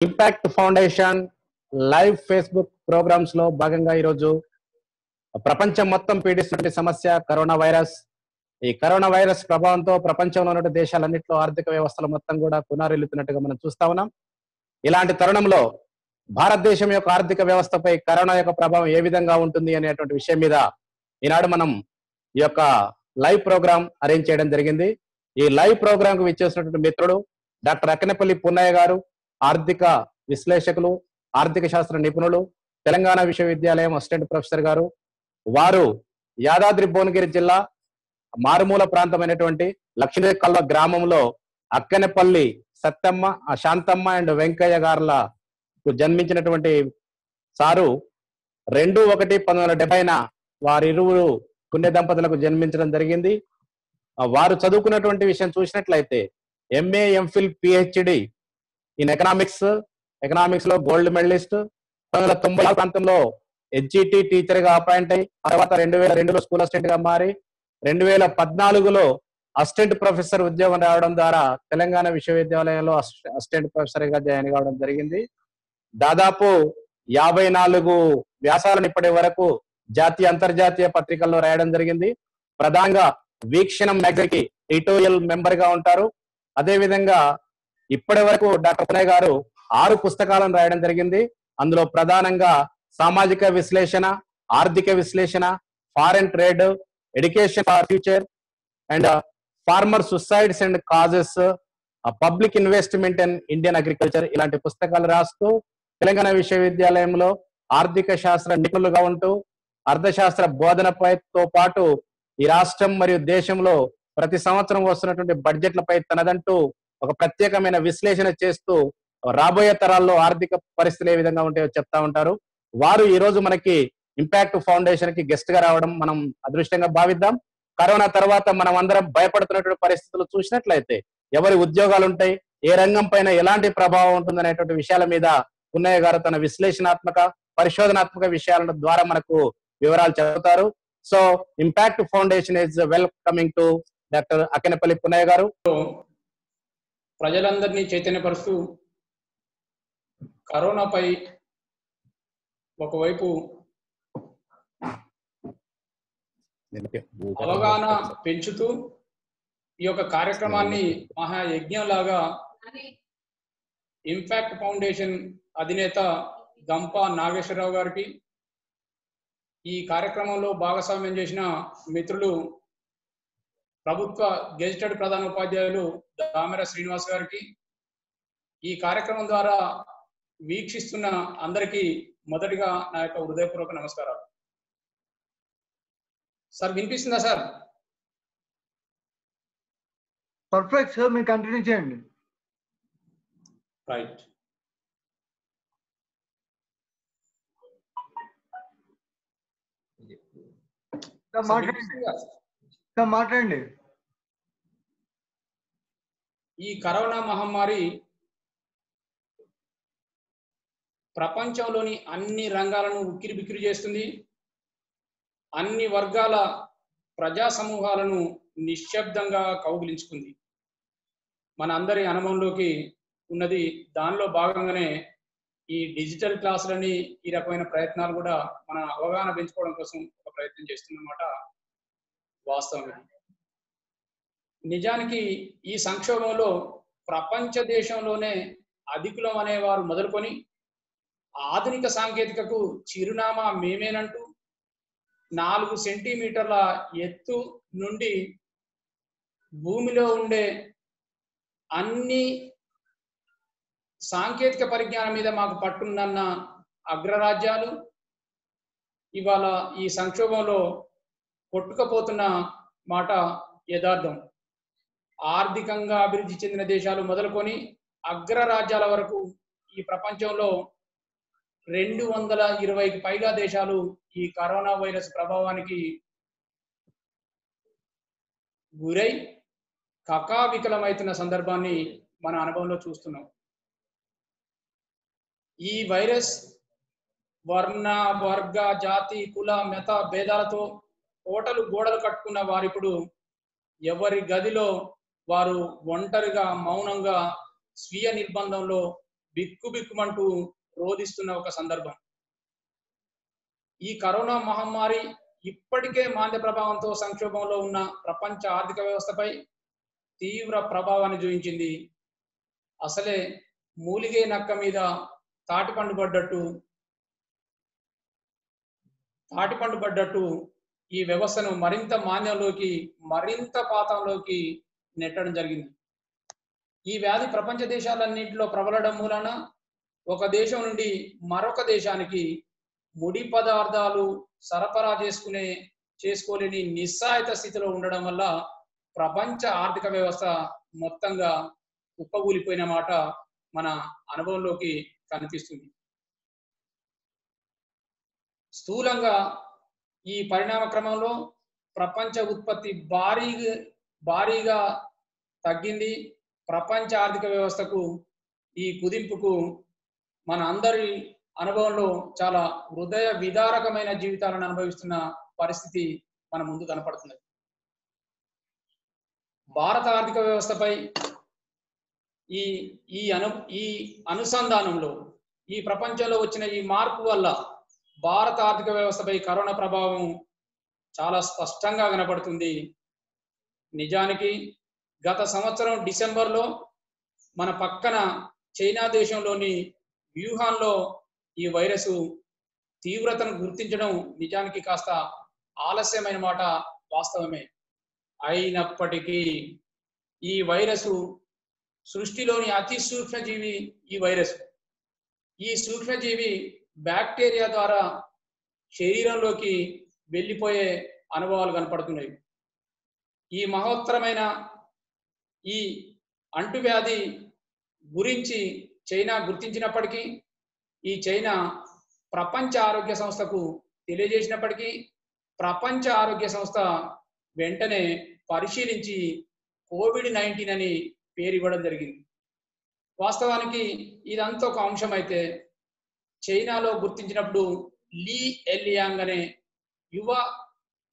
Impact Foundation live Facebook programs లో భాగంగా ఈరోజు ప్రపంచం మొత్తం పీడిస్తున్న సమస్య కరోనా వైరస్. ఈ కరోనా వైరస్ ప్రభావంతో ప్రపంచంలో ఉన్న దేశాలన్నింటిలో ఆర్థిక వ్యవస్థలు మొత్తం కూడా పునరుద్ధరించినట్టుగా మనం చూస్తా ఉన్నాం. ఇలాంటి తరుణంలో భారతదేశం యొక్క ఆర్థిక వ్యవస్థపై కరోనా యొక్క ప్రభావం ఏ విధంగా ఉంటుంది అనేటువంటి విషయం మీద ఈనాడు మనం ఈ యొక్క లైవ్ ప్రోగ్రామ్ అరేంజ్ చేయడం జరిగింది. ఈ లైవ్ ప్రోగ్రామ్ కు విచ్చేసినటువంటి మిత్రుడు డాక్టర్ అక్కినేపల్లి పున్నయ్య గారు, ఆర్థిక విశ్లేషకులు, ఆర్థిక శాస్త్ర నిపుణులు, తెలంగాణ విశ్వవిద్యాలయం అసిస్టెంట్ ప్రొఫెసర్ గారు. వారు యాదాద్రి భువనగిరి జిల్లా మారుమూల ప్రాంతమైనటువంటి లక్ష్మీకల్వ గ్రామంలో అక్కినేపల్లి సత్తమ్మ, శాంతమ్మ అండ్ వెంకయ్య గారులకు జన్మించినటువంటి సారు 2/1/1970 వారిరువురు పుణ్య దంపతులకు జన్మించడం జరిగింది. వారు చదువుకున్నటువంటి విషయం చూసినట్లయితే MA, MPhil, PhD in economics లో గోల్డ్ మెడలిస్ట్. 1990 ప్రాంతంలో హెచ్జిటి టీచర్ గా అపాయింట్ అయ్యి తర్వాత 2002లో స్కూల్ అసిస్టెంట్ గా మారి 2014లో అసిస్టెంట్ ప్రొఫెసర్ ఉద్యోగం రావడం ద్వారా తెలంగాణ విశ్వవిద్యాలయంలో అసిస్టెంట్ ప్రొఫెసర్ గా జాయిన్ కావడం జరిగింది. దాదాపు 54 వ్యాసాలను ఇప్పటి వరకు జాతీయ అంతర్జాతీయ పత్రికల్లో రాయడం జరిగింది. ప్రధానంగా వీక్షణం మ్యాగజైన్ కి ఎడిటోరియల్ మెంబర్ గా ఉంటారు. అదే విధంగా ఇప్పటి వరకు డాక్టర్ పున్నయ్య గారు 6 పుస్తకాలను రాయడం జరిగింది. అందులో ప్రధానంగా సామాజిక విశ్లేషణ, ఆర్థిక విశ్లేషణ, foreign trade, education for future and farmer suicides and causes, public investment and Indian agriculture ఇలాంటి పుస్తకాలు రాస్తూ తెలంగాణ విశ్వవిద్యాలయంలో ఆర్థిక శాస్త్ర నిపుణులుగా ఉంటూ అర్థశాస్త్ర బోధనపైతో పాటు ఈ రాష్ట్రం మరియు దేశంలో ప్రతి సంవత్సరం వస్తున్నటువంటి బడ్జెట్లపై తనదంటూ ఒక ప్రత్యేకమైన విశ్లేషణ చేస్తూ రాబోయే తరాల్లో ఆర్థిక పరిస్థితులు ఏ విధంగా ఉంటాయో చెప్తా ఉంటారు. వారు ఈ రోజు మనకి ఇంపాక్ట్ ఫౌండేషన్ కి గెస్ట్ గా రావడం మనం అదృష్టంగా భావిద్దాం. కరోనా తర్వాత మనం అందరం భయపడుతున్నటువంటి పరిస్థితులు చూసినట్లయితే ఎవరి ఉద్యోగాలు ఉంటాయి, ఏ రంగం పైన ఎలాంటి ప్రభావం ఉంటుంది అనేటువంటి విషయాల మీద పున్నయ్య గారు తన విశ్లేషణాత్మక, పరిశోధనాత్మక విషయాల ద్వారా మనకు వివరాలు చెబుతారు. So impact foundation is welcoming to doctor Akkinepalli Punnayya గారు. ప్రజలందరినీ చైతన్యపరుస్తూ కరోనాపై ఒకవైపు అవగాహన పెంచుతూ ఈ యొక్క కార్యక్రమాన్ని మహాయజ్ఞం లాగా ఇంపాక్ట్ ఫౌండేషన్ అధినేత గంప నాగేశ్వరరావు గారికి, ఈ కార్యక్రమంలో భాగస్వామ్యం చేసిన మిత్రులు ప్రభుత్వ గెజిటెడ్ ప్రధాన ఉపాధ్యాయులు దామెర శ్రీనివాస్ గారికి, ఈ కార్యక్రమం ద్వారా వీక్షిస్తున్న అందరికీ మొదటిగా నా యొక్క హృదయపూర్వక నమస్కారాలు. సార్ వినిపిస్తుందా సార్? పర్ఫెక్ట్ సార్, మీరు కంటిన్యూ చేయండి. రైట్. మాట్లాడండి. ఈ కరోనా మహమ్మారి ప్రపంచంలోని అన్ని రంగాలను ఉక్కిరిబిక్కిరి చేస్తుంది. అన్ని వర్గాల ప్రజా సమూహాలను నిశ్శబ్దంగా కౌగిలించుకుంది. మన అందరి అనుభవంలోకి ఉన్నది. దానిలో భాగంగానే ఈ డిజిటల్ క్లాసులని, ఈ రకమైన ప్రయత్నాలు కూడా మన అవగాహన పెంచుకోవడం కోసం ఒక ప్రయత్నం చేస్తున్నమాట వాస్తవం. నిజానికి ఈ సంక్షోభంలో ప్రపంచ దేశంలోనే అధికులం అనేవారు మొదలుకొని ఆధునిక సాంకేతికకు చిరునామా మేమేనంటూ 4 సెంటీమీటర్ల ఎత్తు నుండి భూమిలో ఉండే అన్ని సాంకేతిక పరిజ్ఞానం మీద మాకు పట్టుందన్న అగ్రరాజ్యాలు ఇవాళ ఈ సంక్షోభంలో కొట్టుకుపోతున్న మాట యథార్థం. ఆర్థికంగా అభివృద్ధి చెందిన దేశాలు మొదలుకొని అగ్రరాజ్యాల వరకు ఈ ప్రపంచంలో 220కి పైగా దేశాలు ఈ కరోనా వైరస్ ప్రభావానికి గురై కకావికలమవుతున్న సందర్భాన్ని మన అనుభవంలో చూస్తున్నాం. ఈ వైరస్ వర్ణ, వర్గ, జాతి, కుల, మత భేదాలతో కోటలు గోడలు కట్టుకున్న వారిప్పుడు ఎవరి గదిలో వారు ఒంటరిగా మౌనంగా స్వీయ నిర్బంధంలో బిక్కుబిక్కుమంటూ రోధిస్తున్న ఒక సందర్భం. ఈ కరోనా మహమ్మారి ఇప్పటికే మాంద్య ప్రభావంతో సంక్షోభంలో ఉన్న ప్రపంచ ఆర్థిక వ్యవస్థపై తీవ్ర ప్రభావాన్ని చూపించింది. అసలే మూలిగే నక్క మీద తాటిపండు పడ్డట్టు ఈ వ్యవస్థను మరింత మాంద్యంలోకి, మరింత పాతంలోకి నెట్టడం జరిగింది. ఈ వ్యాధి ప్రపంచ దేశాలన్నింటిలో ప్రబలడం మూలన ఒక దేశం నుండి మరొక దేశానికి ముడి పదార్థాలు సరఫరా చేసుకోలేని నిస్సహాయత స్థితిలో ఉండడం వల్ల ప్రపంచ ఆర్థిక వ్యవస్థ మొత్తంగా కుప్పగూలిపోయిన మాట మన అనుభవంలోకి కనిపిస్తుంది. స్థూలంగా ఈ పరిణామ క్రమంలో ప్రపంచ ఉత్పత్తి భారీగా తగ్గింది. ప్రపంచ ఆర్థిక వ్యవస్థకు ఈ కుదింపుకు మన అందరి అనుభవంలో చాలా హృదయ విదారకమైన జీవితాలను అనుభవిస్తున్న పరిస్థితి మన ముందు కనపడుతుంది. భారత ఆర్థిక వ్యవస్థపై ఈ అనుసంధానంలో ఈ ప్రపంచంలో వచ్చిన ఈ మార్పు వల్ల భారత ఆర్థిక వ్యవస్థపై కరోనా ప్రభావం చాలా స్పష్టంగా కనపడుతుంది. నిజానికి గత సంవత్సరం డిసెంబర్లో మన పక్కన చైనా దేశంలోని వ్యూహాన్లో ఈ వైరస్ తీవ్రతను గుర్తించడం నిజానికి కాస్త ఆలస్యమైన మాట వాస్తవమే. అయినప్పటికీ ఈ వైరస్ సృష్టిలోని అతి సూక్ష్మజీవి ఈ వైరస్. ఈ సూక్ష్మజీవి బ్యాక్టీరియా ద్వారా శరీరంలోకి వెళ్ళిపోయే అనుభవాలు కనపడుతున్నాయి. ఈ మహోత్తరమైన ఈ అంటువ్యాధి గురించి చైనా గుర్తించినప్పటికీ, ఈ చైనా ప్రపంచ ఆరోగ్య సంస్థకు తెలియజేసినప్పటికీ, ప్రపంచ ఆరోగ్య సంస్థ వెంటనే పరిశీలించి కోవిడ్-19 అని పేరు ఇవ్వడం జరిగింది. వాస్తవానికి ఇదంతా ఒక అంశం అయితే, చైనాలో గుర్తించినప్పుడు లీ ఎలియాంగ్ అనే యువ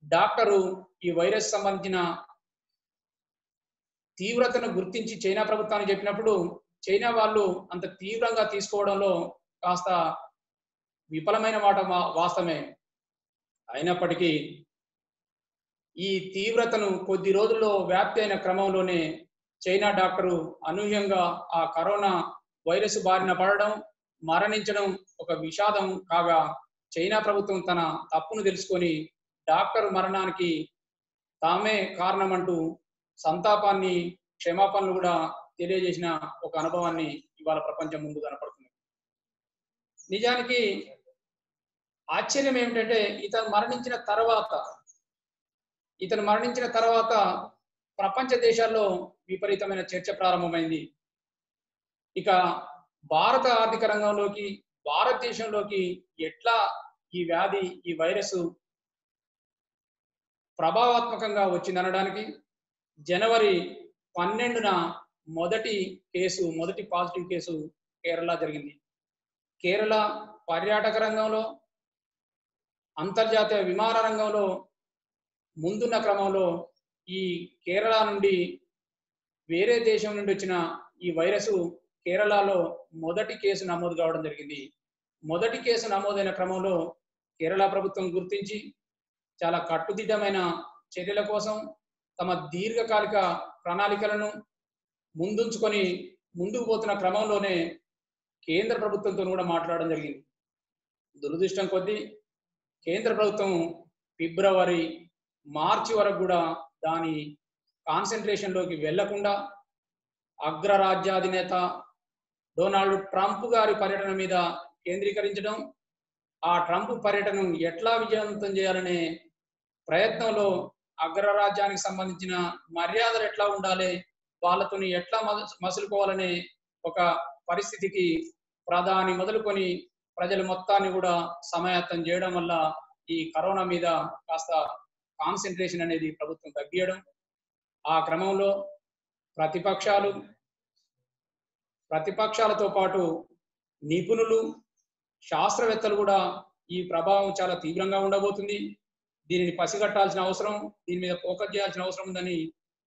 డాక్టరు ఈ వైరస్ సంబంధించిన తీవ్రతను గుర్తించి చైనా ప్రభుత్వానికి చెప్పినప్పుడు చైనా వాళ్ళు అంత తీవ్రంగా తీసుకోవడంలో కాస్త విఫలమైన మాట వాస్తవమే. అయినప్పటికీ ఈ తీవ్రతను కొద్ది రోజుల్లో వ్యాప్తి అయిన క్రమంలోనే చైనా డాక్టరు అనూహ్యంగా ఆ కరోనా వైరస్ బారిన పడడం, మరణించడం ఒక విషాదం కాగా, చైనా ప్రభుత్వం తన తప్పును తెలుసుకొని డాక్టర్ మరణానికి తామే కారణమంటూ సంతాపాన్ని, క్షమాపణలు కూడా తెలియజేసిన ఒక అనుభవాన్ని ఇవాళ ప్రపంచం ముందు కనపడుతుంది. నిజానికి ఆశ్చర్యం ఏమిటంటే ఇతను మరణించిన తర్వాత ప్రపంచ దేశాల్లో విపరీతమైన చర్చ ప్రారంభమైంది. ఇక భారత ఆర్థిక రంగంలోకి, భారతదేశంలోకి ఎట్లా ఈ వ్యాధి, ఈ వైరస్ ప్రభావాత్మకంగా వచ్చిందనడానికి జనవరి 12న మొదటి పాజిటివ్ కేసు కేరళ జరిగింది. కేరళ పర్యాటక రంగంలో, అంతర్జాతీయ విమాన రంగంలో ముందున్న క్రమంలో ఈ కేరళ నుండి వేరే దేశం నుండి వచ్చిన ఈ వైరస్ కేరళలో మొదటి కేసు నమోదు కావడం జరిగింది. మొదటి కేసు నమోదైన క్రమంలో కేరళ ప్రభుత్వం గుర్తించి చాలా కట్టుదిట్టమైన చర్యల కోసం తమ దీర్ఘకాలిక ప్రణాళికలను ముందుంచుకొని ముందుకు పోతున్న క్రమంలోనే కేంద్ర ప్రభుత్వంతో కూడా మాట్లాడడం జరిగింది. దురదృష్టం కొద్దీ కేంద్ర ప్రభుత్వం ఫిబ్రవరి, మార్చి వరకు కూడా దాని కాన్సన్ట్రేషన్లోకి వెళ్లకుండా అగ్రరాజ్యాధినేత డొనాల్డ్ ట్రంప్ గారి పర్యటన మీద కేంద్రీకరించడం, ఆ ట్రంప్ పర్యటనను ఎట్లా విజయవంతం చేయాలనే ప్రయత్నంలో అగ్రరాజ్యానికి సంబంధించిన మర్యాదలు ఎట్లా ఉండాలి, వాళ్ళతో ఎట్లా మసులుకోవాలనే ఒక పరిస్థితికి ప్రధాని మొదలుకొని ప్రజలు మొత్తాన్ని కూడా సమాయత్తం చేయడం వల్ల ఈ కరోనా మీద కాస్త కాన్సన్ట్రేషన్ అనేది ప్రభుత్వం తగ్గియడం, ఆ క్రమంలో ప్రతిపక్షాలతో పాటు నిపుణులు, శాస్త్రవేత్తలు కూడా ఈ ప్రభావం చాలా తీవ్రంగా ఉండబోతుంది, దీనిని పసిగట్టాల్సిన అవసరం, దీని మీద ఫోకస్ చేయాల్సిన అవసరం ఉందని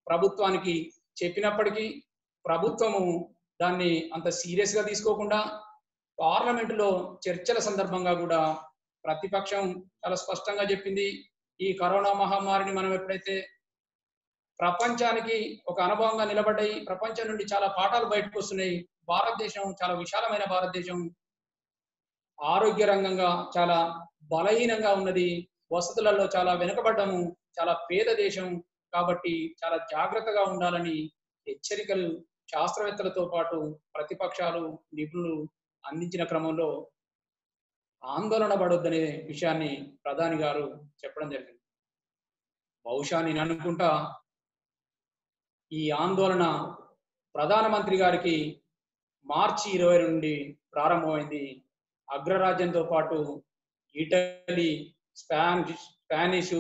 ప్రభుత్వానికి చెప్పినప్పటికీ ప్రభుత్వము దాన్ని అంత సీరియస్ గా తీసుకోకుండా పార్లమెంటులో చర్చల సందర్భంగా కూడా ప్రతిపక్షం చాలా స్పష్టంగా చెప్పింది, ఈ కరోనా మహమ్మారిని మనం ఎప్పుడైతే ప్రపంచానికి ఒక అనుభవంగా నిలబడ్డాయి, ప్రపంచం నుండి చాలా పాఠాలు బయటకు వస్తున్నాయి, భారతదేశం చాలా విశాలమైన భారతదేశం, ఆరోగ్య రంగంగా చాలా బలహీనంగా ఉన్నది, వసతులలో చాలా వెనుకబడ్డము, చాలా పేద దేశం, కాబట్టి చాలా జాగ్రత్తగా ఉండాలని హెచ్చరికలు శాస్త్రవేత్తలతో పాటు ప్రతిపక్షాలు నిపుణులు అందించిన క్రమంలో ఆందోళన పడొద్దనే విషయాన్ని ప్రధాని గారు చెప్పడం జరిగింది. బహుశా నేను అనుకుంటా ఈ ఆందోళన ప్రధానమంత్రి గారికి మార్చి 20 నుండి ప్రారంభమైంది. అగ్రరాజ్యంతో పాటు ఇటలీ, స్పానిష్,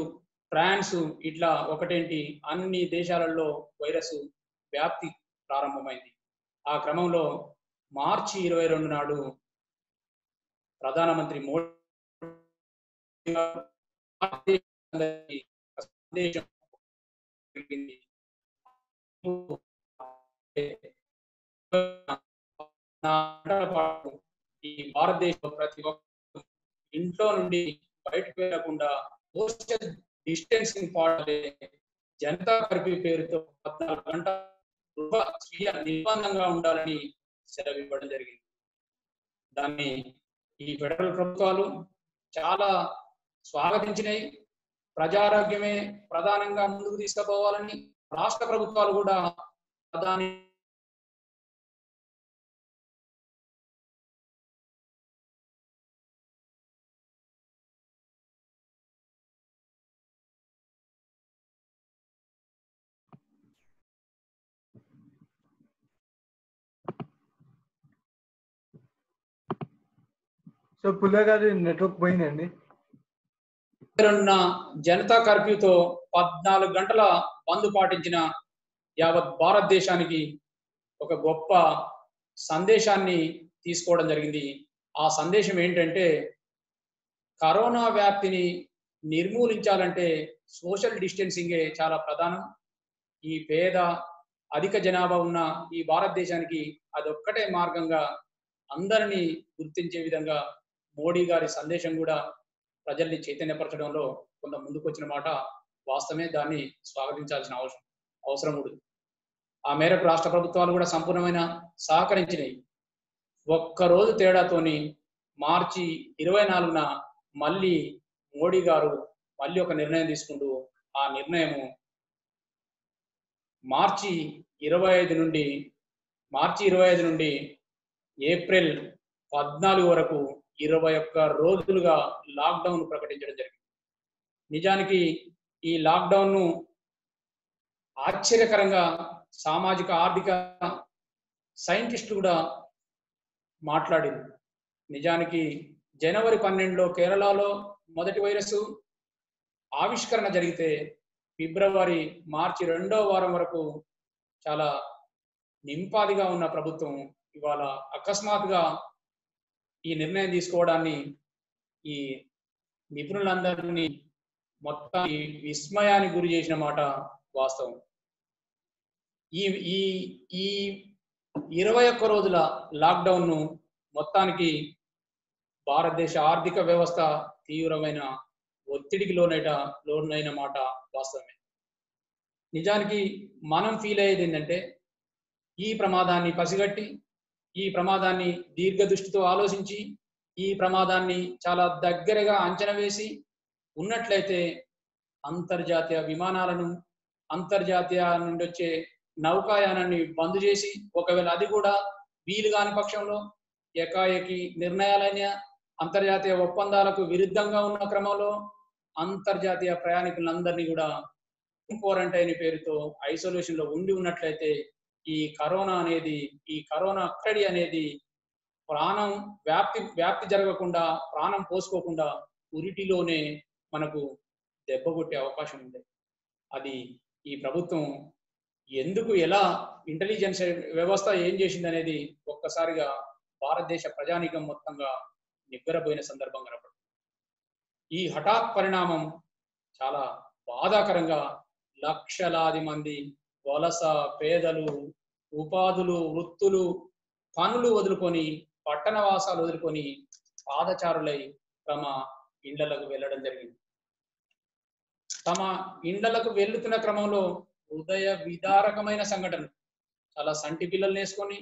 ఫ్రాన్స్ ఇట్లా ఒకటేంటి అన్ని దేశాలలో వైరస్ వ్యాప్తి ప్రారంభమైంది. ఆ క్రమంలో మార్చి 22 నాడు ప్రధానమంత్రి మోడీ సందేశం ఈ భారతదేశంలో ప్రతి ఒక్క ఇంట్లో నుండి బయటకు వెళ్లకుండా సోషల్ డిస్టెన్సింగ్ పాటే జనతా కర్ఫ్యూ పేరుతో 14 గంటల స్వీయ నిర్బంధంగా ఉండాలని సెలవు ఇవ్వడం జరిగింది. దాన్ని ఈ ఫెడరల్ ప్రభుత్వాలు చాలా స్వాగతించినాయి. ప్రజారోగ్యమే ప్రధానంగా ముందుకు తీసుకుపోవాలని రాష్ట్ర ప్రభుత్వాలు కూడా ప్రధాని సో పుల్ల గారి నెట్వర్క్ పోయిందండి. ఉన్న జనతా కర్ఫ్యూతో 14 గంటల బంద్ పాటించిన యావత్ భారతదేశానికి ఒక గొప్ప సందేశాన్ని తీసుకోవడం జరిగింది. ఆ సందేశం ఏంటంటే, కరోనా వ్యాప్తిని నిర్మూలించాలంటే సోషల్ డిస్టెన్సింగే చాలా ప్రధానం. ఈ పేద అధిక జనాభా ఉన్న ఈ భారతదేశానికి అదొక్కటే మార్గంగా అందరినీ గుర్తించే విధంగా మోడీ గారి సందేశం కూడా ప్రజల్ని చైతన్యపరచడంలో కొంత ముందుకొచ్చిన మాట వాస్తవమే. దాన్ని స్వాగతించాల్సిన అవసరం ఉంది. ఆ మేరకు రాష్ట్ర ప్రభుత్వాలు కూడా సంపూర్ణమైన సహకరించినాయి. ఒక్కరోజు తేడాతోని మార్చి 24న మళ్ళీ మోడీ గారు మళ్ళీ ఒక నిర్ణయం తీసుకుంటూ, ఆ నిర్ణయము మార్చి 25 నుండి ఏప్రిల్ 14 వరకు 21 రోజులుగా లాక్డౌన్ ప్రకటించడం జరిగింది. నిజానికి ఈ లాక్డౌన్ ను ఆశ్చర్యకరంగా సామాజిక ఆర్థిక సైంటిస్టులు కూడా మాట్లాడింది. నిజానికి జనవరి 12లో కేరళలో మొదటి వైరస్ ఆవిష్కరణ జరిగితే ఫిబ్రవరి మార్చి 2వ వారం వరకు చాలా నింపాదిగా ఉన్న ప్రభుత్వం ఇవాళ అకస్మాత్తుగా ఈ నిర్ణయం తీసుకోవడాన్ని ఈ నిపుణులందరినీ మొత్తం విస్మయానికి గురి చేసిన మాట వాస్తవం. ఈ ఈ ఈ 21 రోజుల లాక్డౌన్ ను మొత్తానికి భారతదేశ ఆర్థిక వ్యవస్థ తీవ్రమైన ఒత్తిడికి లోనైన మాట వాస్తవమే. నిజానికి మనం ఫీల్ అయ్యేది ఏంటంటే, ఈ ప్రమాదాన్ని పసిగట్టి, ఈ ప్రమాదాన్ని దీర్ఘదృష్టితో ఆలోచించి, ఈ ప్రమాదాన్ని చాలా దగ్గరగా అంచనా వేసి ఉన్నట్లయితే అంతర్జాతీయ విమానాలను, అంతర్జాతీయ నుండి వచ్చే నౌకాయానాన్ని బంద్ చేసి, ఒకవేళ అది కూడా వీలు కాని పక్షంలో ఏకాఏకి నిర్ణయాలైన అంతర్జాతీయ ఒప్పందాలకు విరుద్ధంగా ఉన్న క్రమంలో అంతర్జాతీయ ప్రయాణికులందరినీ కూడా క్వారంటైన్ పేరుతో ఐసోలేషన్ లో ఉండి ఉన్నట్లయితే ఈ కరోనా అక్కడి అనేది ప్రాణం వ్యాప్తి జరగకుండా, ప్రాణం పోసుకోకుండా ఉరిటిలోనే మనకు దెబ్బ కొట్టే అవకాశం ఉంది. అది ఈ ప్రభుత్వం ఎందుకు, ఎలా, ఇంటెలిజెన్స్ వ్యవస్థ ఏం చేసింది అనేది ఒక్కసారిగా భారతదేశ ప్రజానీకం మొత్తంగా నివ్వెరపోయిన సందర్భం కనపడుతుంది. ఈ హఠాత్ పరిణామం చాలా బాధాకరంగా లక్షలాది మంది వలస, పేదలు, ఉపాధులు, వృత్తులు పనులు వదులుకొని పట్టణ వాసాలు వదులుకొని పాదచారులై తమ ఇండ్లకు వెళ్ళడం జరిగింది. తమ ఇండ్లకు వెళ్తున్న క్రమంలో హృదయ విదారకమైన సంఘటనలు. చాలా సంటి పిల్లలు వేసుకొని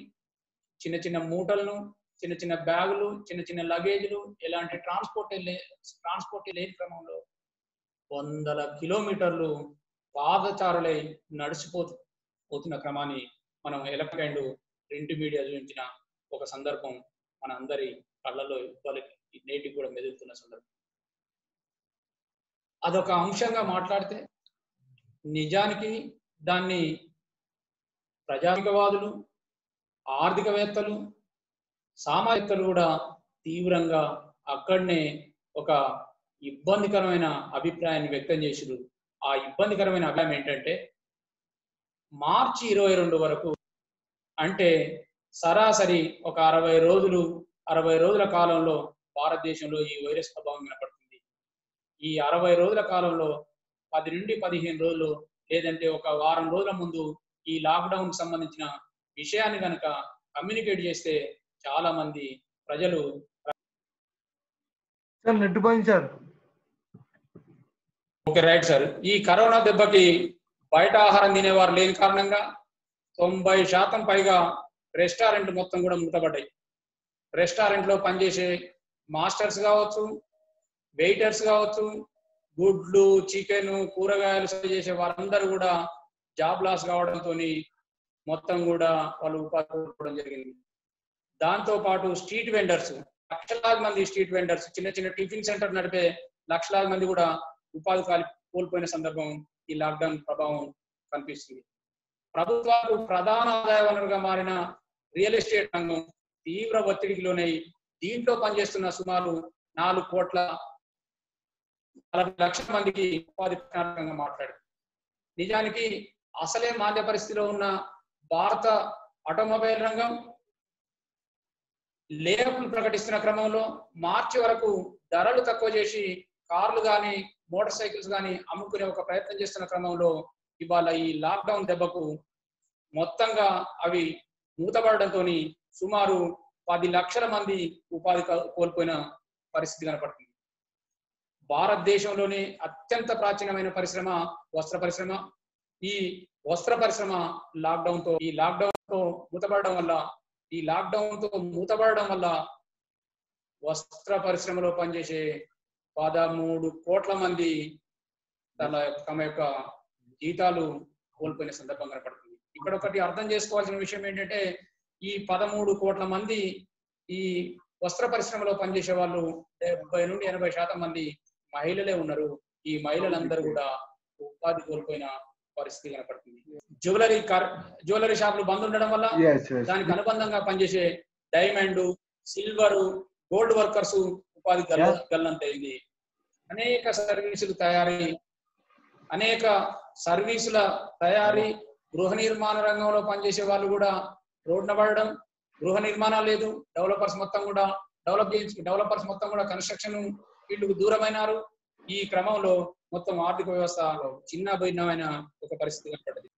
చిన్న చిన్న మూటలను, చిన్న చిన్న బ్యాగులు, చిన్న చిన్న లగేజ్లు, ఎలాంటి ట్రాన్స్పోర్ట్ లేని క్రమంలో 100 కిలోమీటర్లు పాదచారులై నడిచిపోతున్న క్రమాన్ని మనం ఎలక్ట్రానిక్ అండ్ ప్రింట్ మీడియా చూపించిన ఒక సందర్భం మన అందరి కళ్ళలో నేటికి కూడా మెదులుతున్న సందర్భం. అదొక అంశంగా మాట్లాడితే నిజానికి దాన్ని ప్రజావాదులు, ఆర్థికవేత్తలు, సామాజికవేత్తలు కూడా తీవ్రంగా అక్కడనే ఒక ఇబ్బందికరమైన అభిప్రాయాన్ని వ్యక్తం చేసిరు. ఆ ఇబ్బందికరమైన అభిప్రాయం ఏంటంటే మార్చి 22 వరకు, అంటే సరాసరి ఒక 60 రోజుల కాలంలో భారతదేశంలో ఈ వైరస్ ప్రభావం కనపడుతుంది. ఈ 60 రోజుల కాలంలో 10 నుండి 15 రోజులు లేదంటే ఒక వారం రోజుల ముందు ఈ లాక్డౌన్ సంబంధించిన విషయాన్ని కనుక కమ్యూనికేట్ చేస్తే చాలా మంది ప్రజలు నెట్ పోయింది సార్. Okay, right sir. ఈ కరోనా దెబ్బకి బయట ఆహారం తినేవారు లేని కారణంగా 90% పైగా రెస్టారెంట్ మొత్తం కూడా మూతపడ్డాయి. రెస్టారెంట్లో పనిచేసే మాస్టర్స్ కావచ్చు, వెయిటర్స్ కావచ్చు, గుడ్లు, చికెన్, కూరగాయలు సర్వ్ చేసే వారందరూ కూడా జాబ్ లాస్ కావడంతో మొత్తం కూడా వాళ్ళు ఉపాధి కోల్పోవడం జరిగింది. దాంతో పాటు స్ట్రీట్ వెండర్స్, లక్షలాది మంది స్ట్రీట్ వెండర్స్, చిన్న చిన్న టిఫిన్ సెంటర్ నడిపే లక్షలాది మంది కూడా ఉపాధి కోల్పోయిన సందర్భం ఈ లాక్డౌన్ ప్రభావం కనిపిస్తుంది. ప్రభుత్వాలకు ప్రధాన ఆదాయ వనరుగా మారిన రియల్ ఎస్టేట్ రంగం తీవ్ర ఒత్తిడికి లోనై దీంట్లో పనిచేస్తున్న సుమారు 4,40,00,000 మందికి ఉపాధి ప్రణాళికంగా మాట్లాడారు. నిజానికి అసలే మాంద్య పరిస్థితిలో ఉన్న భారత ఆటోమొబైల్ రంగం లేఅవుట్లు ప్రకటిస్తున్న క్రమంలో మార్చి వరకు ధరలు తక్కువ చేసి కార్లు కానీ మోటార్ సైకిల్స్ కానీ అమ్ముకునే ఒక ప్రయత్నం చేస్తున్న క్రమంలో ఇవాళ ఈ లాక్డౌన్ దెబ్బకు మొత్తంగా అవి మూతపడడంతో సుమారు 10 లక్షల మంది ఉపాధి కోల్పోయిన పరిస్థితి కనపడుతుంది. భారతదేశంలోనే అత్యంత ప్రాచీనమైన పరిశ్రమ వస్త్ర పరిశ్రమ. ఈ వస్త్ర పరిశ్రమ ఈ లాక్డౌన్ తో మూతపడడం వల్ల వస్త్ర పరిశ్రమలో పనిచేసే 13 కోట్ల మంది తమ యొక్క జీతాలు కోల్పోయిన సందర్భం కనపడుతుంది. ఇక్కడ ఒకటి అర్థం చేసుకోవాల్సిన విషయం ఏంటంటే ఈ 13 కోట్ల మంది ఈ వస్త్ర పరిశ్రమలో పనిచేసే వాళ్ళు 70 నుండి 80% మంది మహిళలే ఉన్నారు. ఈ మహిళలందరూ కూడా ఉపాధి కోల్పోయిన పరిస్థితి కనపడుతుంది. జ్యువెలరీ షాపులు బంద్ ఉండడం వల్ల దానికి అనుబంధంగా పనిచేసే డైమండ్, సిల్వర్, గోల్డ్ వర్కర్స్ ఉపాధి గల్లంతైంది. అనేక సర్వీసుల తయారీ, గృహ నిర్మాణ రంగంలో పనిచేసే వాళ్ళు కూడా రోడ్డున పడడం, గృహ నిర్మాణాలు లేదు, డెవలపర్స్ మొత్తం కూడా కన్స్ట్రక్షన్ ఫీల్డ్కు దూరమైనారు. ఈ క్రమంలో మొత్తం ఆర్థిక వ్యవస్థ చిన్న భిన్నమైన ఒక పరిస్థితి కనపడ్డది.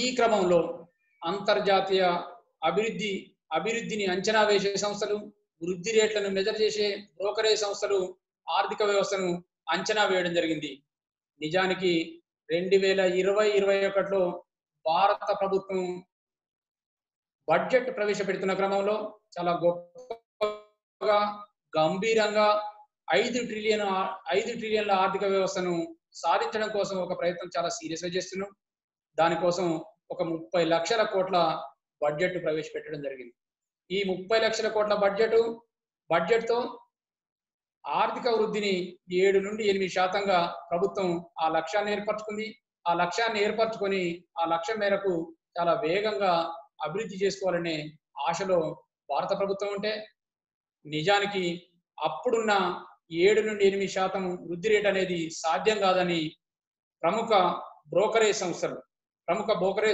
ఈ క్రమంలో అంతర్జాతీయ అభివృద్ధిని అంచనా వేసే సంస్థలు, వృద్ధి రేట్లను మెజర్ చేసే బ్రోకరేజ్ సంస్థలు ఆర్థిక వ్యవస్థను అంచనా వేయడం జరిగింది. నిజానికి 2020-21లో భారత ప్రభుత్వం బడ్జెట్ ప్రవేశపెడుతున్న క్రమంలో చాలా గొప్పగా గంభీరంగా 5 ట్రిలియన్ల ఆర్థిక వ్యవస్థను సాధించడం కోసం ఒక ప్రయత్నం చాలా సీరియస్గా చేస్తున్నాం. దానికోసం ఒక 30 లక్షల కోట్ల బడ్జెట్ ప్రవేశపెట్టడం జరిగింది. ఈ 30 లక్షల కోట్ల బడ్జెట్తో ఆర్థిక వృద్ధిని 7 నుండి 8% ప్రభుత్వం ఆ లక్ష్యాన్ని ఏర్పరచుకుంది. ఆ లక్ష్యాన్ని ఏర్పరచుకొని ఆ లక్ష్యం మేరకు చాలా వేగంగా అభివృద్ధి చేసుకోవాలనే ఆశలో భారత ప్రభుత్వం ఉంటే, నిజానికి అప్పుడున్న 7 నుండి 8% వృద్ధి రేట్ అనేది సాధ్యం కాదని ప్రముఖ బ్రోకరేజ్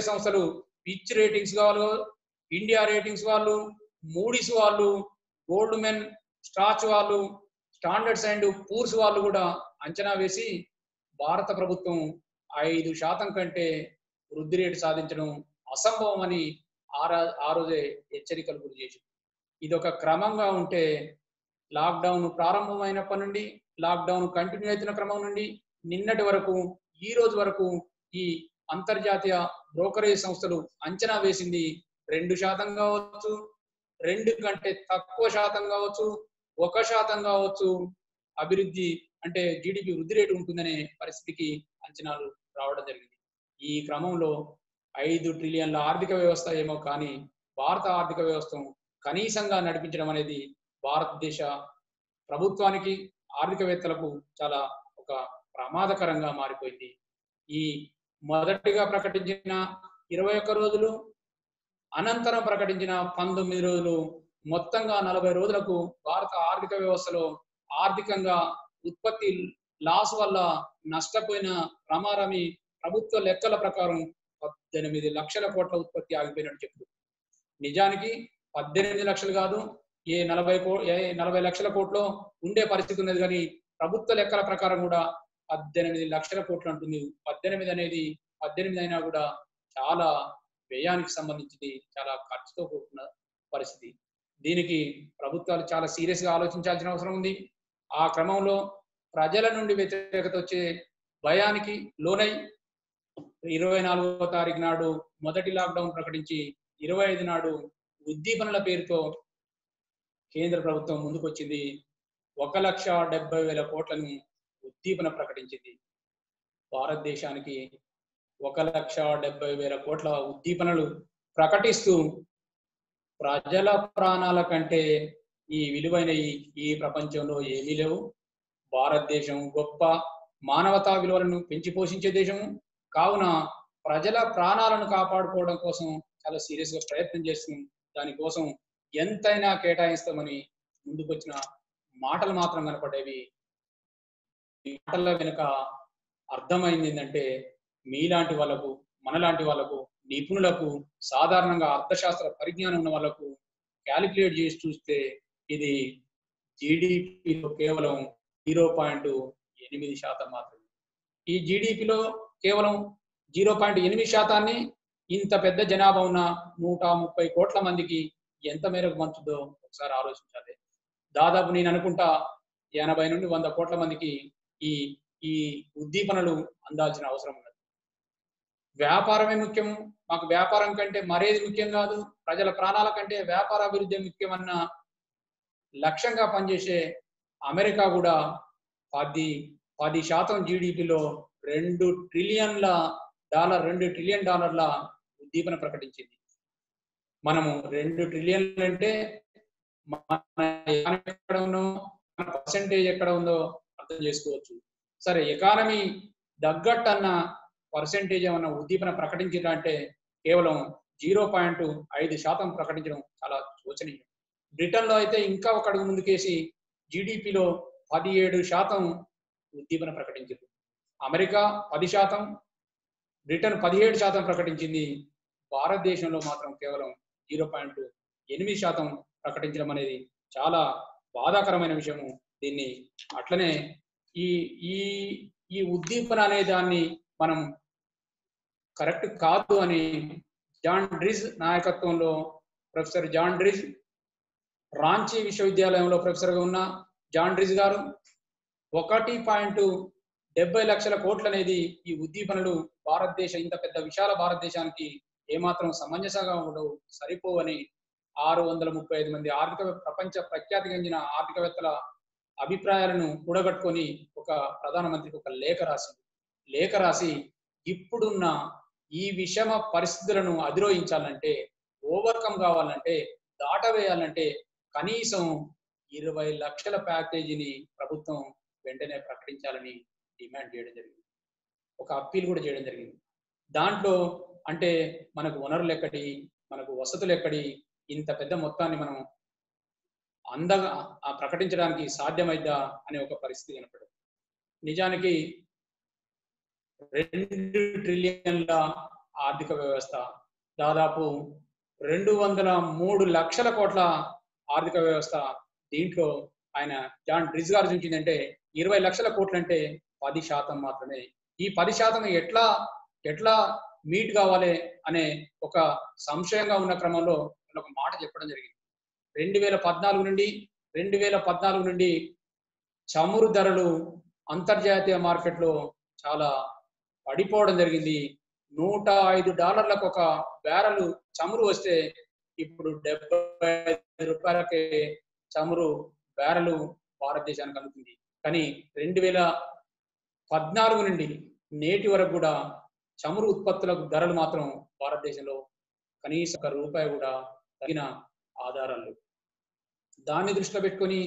సంస్థలు పిచ్ రేటింగ్స్ వాళ్ళు, ఇండియా రేటింగ్స్ వాళ్ళు, మూడీస్ వాళ్ళు, గోల్డ్మెన్ స్టాచ్ వాళ్ళు, స్టాండర్డ్స్ అండ్ పూర్స్ వాళ్ళు కూడా అంచనా వేసి భారత ప్రభుత్వం 5% కంటే వృద్ధి రేటు సాధించడం అసంభవం అని ఆ రోజే హెచ్చరికలు గురి చేసింది. ఇది ఒక క్రమంగా ఉంటే లాక్డౌన్ ప్రారంభమైనప్పటి నుండి లాక్డౌన్ కంటిన్యూ అవుతున్న క్రమం నుండి నిన్నటి వరకు ఈ రోజు వరకు ఈ అంతర్జాతీయ బ్రోకరేజ్ సంస్థలు అంచనా వేసింది 2% కావచ్చు, 2 కంటే తక్కువ శాతం కావచ్చు, 1% కావచ్చు, అభివృద్ధి అంటే జీడిపి వృద్ధి రేటు ఉంటుందనే పరిస్థితికి అంచనాలు రావడం జరిగింది. ఈ క్రమంలో 5 ట్రిలియన్ల ఆర్థిక వ్యవస్థ ఏమో కానీ భారత ఆర్థిక వ్యవస్థను కనీసంగా నడిపించడం అనేది భారతదేశ ప్రభుత్వానికి ఆర్థికవేత్తలకు చాలా ఒక ప్రమాదకరంగా మారిపోయింది. ఈ మొదటిగా ప్రకటించిన 21 రోజులు, అనంతరం ప్రకటించిన 19 రోజులు, మొత్తంగా 40 రోజులకు భారత ఆర్థిక వ్యవస్థలో ఆర్థికంగా ఉత్పత్తి లాస్ వల్ల నష్టపోయిన రమారమి ప్రభుత్వ లెక్కల ప్రకారం 18 లక్షల కోట్ల ఉత్పత్తి ఆగిపోయినట్టు చెప్తుంది. నిజానికి 18 లక్షలు కాదు, ఏ 40 లక్షల కోట్లు ఉండే పరిస్థితి ఉన్నది. కానీ ప్రభుత్వ లెక్కల ప్రకారం కూడా 18 లక్షల కోట్లు అంటుంది. 18 అయినా కూడా చాలా వ్యయానికి సంబంధించింది, చాలా ఖర్చుతో కూడుకున్న పరిస్థితి. దీనికి ప్రభుత్వాలు చాలా సీరియస్ గా ఆలోచించాల్సిన అవసరం ఉంది. ఆ క్రమంలో ప్రజల నుండి వ్యతిరేకత వచ్చే భయానికి లోనై 24వ తారీఖు నాడు మొదటి లాక్డౌన్ ప్రకటించి 25 నాడు ఉద్దీపనల పేరుతో కేంద్ర ప్రభుత్వం ముందుకొచ్చింది. 1,70,000 కోట్లను ఉద్దీపన ప్రకటించింది. భారతదేశానికి 1,70,000 కోట్ల ఉద్దీపనలు ప్రకటిస్తూ ప్రజల ప్రాణాల కంటే ఈ విలువైన ఈ ప్రపంచంలో ఏమీ లేవు. భారతదేశం గొప్ప మానవతా విలువలను పెంచి పోషించే దేశము కావున ప్రజల ప్రాణాలను కాపాడుకోవడం కోసం చాలా సీరియస్ గా ప్రయత్నం చేస్తున్నాం. దానికోసం ఎంతైనా కేటాయిస్తామని ముందుకొచ్చిన మాటలు మాత్రం కనపడేవి. ఈ మాటల వెనుక అర్థమైంది ఏంటంటే, మీలాంటి వాళ్ళకు, మనలాంటి వాళ్ళకు, నిపుణులకు, సాధారణంగా అర్థశాస్త్ర పరిజ్ఞానం ఉన్న వాళ్ళకు క్యాలిక్యులేట్ చేసి చూస్తే ఇది జీడిపిలో కేవలం 0.8% మాత్రమే. ఈ జీడిపిలో కేవలం 0.8% ఇంత పెద్ద జనాభా ఉన్న 130 కోట్ల మందికి ఎంత మేరకు పంచుదో ఒకసారి ఆలోచించాలి. దాదాపు నేను అనుకుంటా 80 నుండి 100 కోట్ల మందికి ఈ ఈ ఉద్దీపనలు అందాల్సిన అవసరం ఉన్నది. వ్యాపారమే ముఖ్యం, మాకు వ్యాపారం కంటే మరేది ముఖ్యం కాదు, ప్రజల ప్రాణాల కంటే వ్యాపార అభివృద్ధి ముఖ్యమన్న లక్ష్యంగా పనిచేసే అమెరికా కూడా 10% జీడిపిలో $2 ట్రిలియన్ ఉద్దీపన ప్రకటించింది. మనము 2 ట్రిలియన్లు అంటే మన ఎక్కడ ఉందో, మన పర్సెంటేజ్ ఎక్కడ ఉందో అర్థం చేసుకోవచ్చు. సరే, ఎకానమీ తగ్గట్టన్న పర్సెంటేజ్ ఏమన్నా ఉద్దీపన ప్రకటించిందంటే కేవలం 0.5% ప్రకటించడం చాలా శోచనీయం. బ్రిటన్లో అయితే ఇంకా ఒక అడుగు ముందుకేసి జీడిపిలో 17% ఉద్దీపన ప్రకటించింది. అమెరికా 10%, బ్రిటన్ 17% ప్రకటించింది. భారతదేశంలో మాత్రం కేవలం 0.8% ప్రకటించడం అనేది చాలా బాధాకరమైన విషయము. దీన్ని అట్లనే ఈ ఈ ఈ ఉద్దీపన అనే దాన్ని మనం కరెక్ట్ కాదు అని జాన్ డ్రిజ్ నాయకత్వంలో ప్రొఫెసర్ జాన్ డ్రిజ్, రాంచీ విశ్వవిద్యాలయంలో ప్రొఫెసర్గా ఉన్న జాన్ డ్రిజ్ గారు 1.70 లక్షల కోట్లు అనేది ఈ ఉద్దీపనలు ఇంత పెద్ద విశాల భారతదేశానికి ఏమాత్రం సమంజసంగా ఉండవు, సరిపోవని 635 మంది ప్రపంచ ప్రఖ్యాతి చెందిన ఆర్థికవేత్తల అభిప్రాయాలను కూడగట్టుకొని ఒక ప్రధానమంత్రికి ఒక లేఖ రాసి ఇప్పుడున్న ఈ విషమ పరిస్థితులను అధిరోహించాలంటే, ఓవర్కమ్ కావాలంటే, దాటవేయాలంటే కనీసం 20 లక్షల ప్యాకేజీని ప్రభుత్వం వెంటనే ప్రకటించాలని డిమాండ్ చేయడం జరిగింది. ఒక అప్పీల్ కూడా చేయడం జరిగింది. దాంట్లో అంటే మనకు వనరులు ఎక్కడి, మనకు వసతులు ఎక్కడి, ఇంత పెద్ద మొత్తాన్ని మనం అందగా ప్రకటించడానికి సాధ్యమైద్దా అనే ఒక పరిస్థితి కనపడదు. నిజానికి 2 ట్రిలియన్ల ఆర్థిక వ్యవస్థ, దాదాపు 203 లక్షల కోట్ల ఆర్థిక వ్యవస్థ. దీంట్లో ఆయన జాన్ డ్రిజ్ గారు చూసిందంటే 20 లక్షల కోట్లు అంటే 10% మాత్రమే. ఈ 10% ఎట్లా మీట్ కావాలి అనే ఒక సంశయంగా ఉన్న క్రమంలో ఒక మాట చెప్పడం జరిగింది. 2014 నుండి చమురు ధరలు అంతర్జాతీయ మార్కెట్లో చాలా పడిపోవడం జరిగింది. $105 ఒక బ్యారెల్ చమురు వస్తే ఇప్పుడు $75 చమురు బ్యారెల్ భారతదేశానికి అందుతుంది. కానీ 2014 నుండి నేటి వరకు కూడా చమురు ఉత్పత్తులకు ధరలు మాత్రం భారతదేశంలో కనీసం ₹1 కూడా తగిన ఆధారాలు లేవు. దాన్ని దృష్టిలో పెట్టుకొని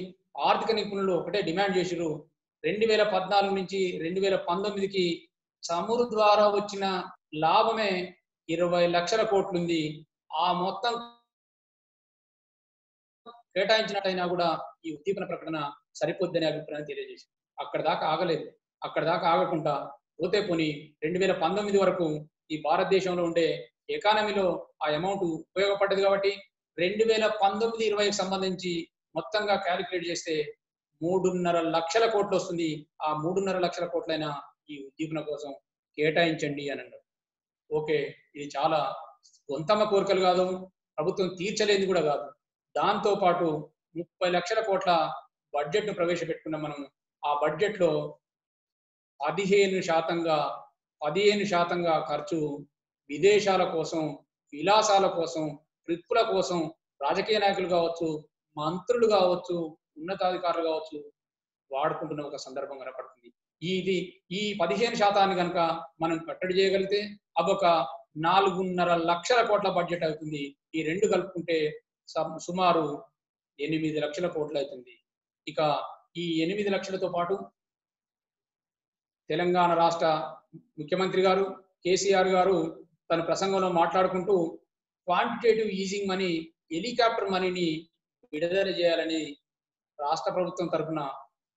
ఆర్థిక నిపుణులు ఒకటే డిమాండ్ చేసిరు, 2014 నుంచి 2019కి చమురు ద్వారా వచ్చిన లాభమే 20 లక్షల కోట్లుంది. ఆ మొత్తం కేటాయించినట్టయినా కూడా ఈ ఉద్దీపన ప్రకటన సరిపోద్దనే అభిప్రాయం తెలియజేసింది. అక్కడ దాకా ఆగలేదు. అక్కడ దాకా ఆగకుండా పోతే పోని 2019 వరకు ఈ భారతదేశంలో ఉండే ఎకానమీలో ఆ అమౌంట్ ఉపయోగపడ్డది కాబట్టి 2019-20కి సంబంధించి మొత్తంగా క్యాలిక్యులేట్ చేస్తే 3.5 లక్షల కోట్లు వస్తుంది. ఆ 3.5 లక్షల కోట్లైనా ఈ ఉద్దీపన కోసం కేటాయించండి అని అన్నారు. ఓకే, ఇది చాలా గొంతమ్మ కోరికలు కాదు, ప్రభుత్వం తీర్చలేనిది కూడా కాదు. దాంతో పాటు 30 లక్షల కోట్ల బడ్జెట్ ను ప్రవేశపెట్టుకున్న మనం ఆ బడ్జెట్ లో 15% ఖర్చు విదేశాల కోసం, విలాసాల కోసం, ట్రిప్పుల కోసం రాజకీయ నాయకులు కావచ్చు, మంత్రులు కావచ్చు, ఉన్నతాధికారులు కావచ్చు వాడుకుంటున్న ఒక సందర్భం కనపడుతుంది. ఈ 15% కనుక మనం కట్టడి చేయగలిగితే అదొక 4.5 లక్షల కోట్ల బడ్జెట్ అవుతుంది. ఈ రెండు కలుపుకుంటే సుమారు 8 లక్షల కోట్లు అవుతుంది. ఇక ఈ 8 లక్షలతో పాటు తెలంగాణ రాష్ట్ర ముఖ్యమంత్రి గారు కేసీఆర్ గారు తన ప్రసంగంలో మాట్లాడుకుంటూ క్వాంటిటేటివ్ ఈజింగ్ మనీ, హెలికాప్టర్ మనీని విడుదల చేయాలని రాష్ట్ర ప్రభుత్వం తరఫున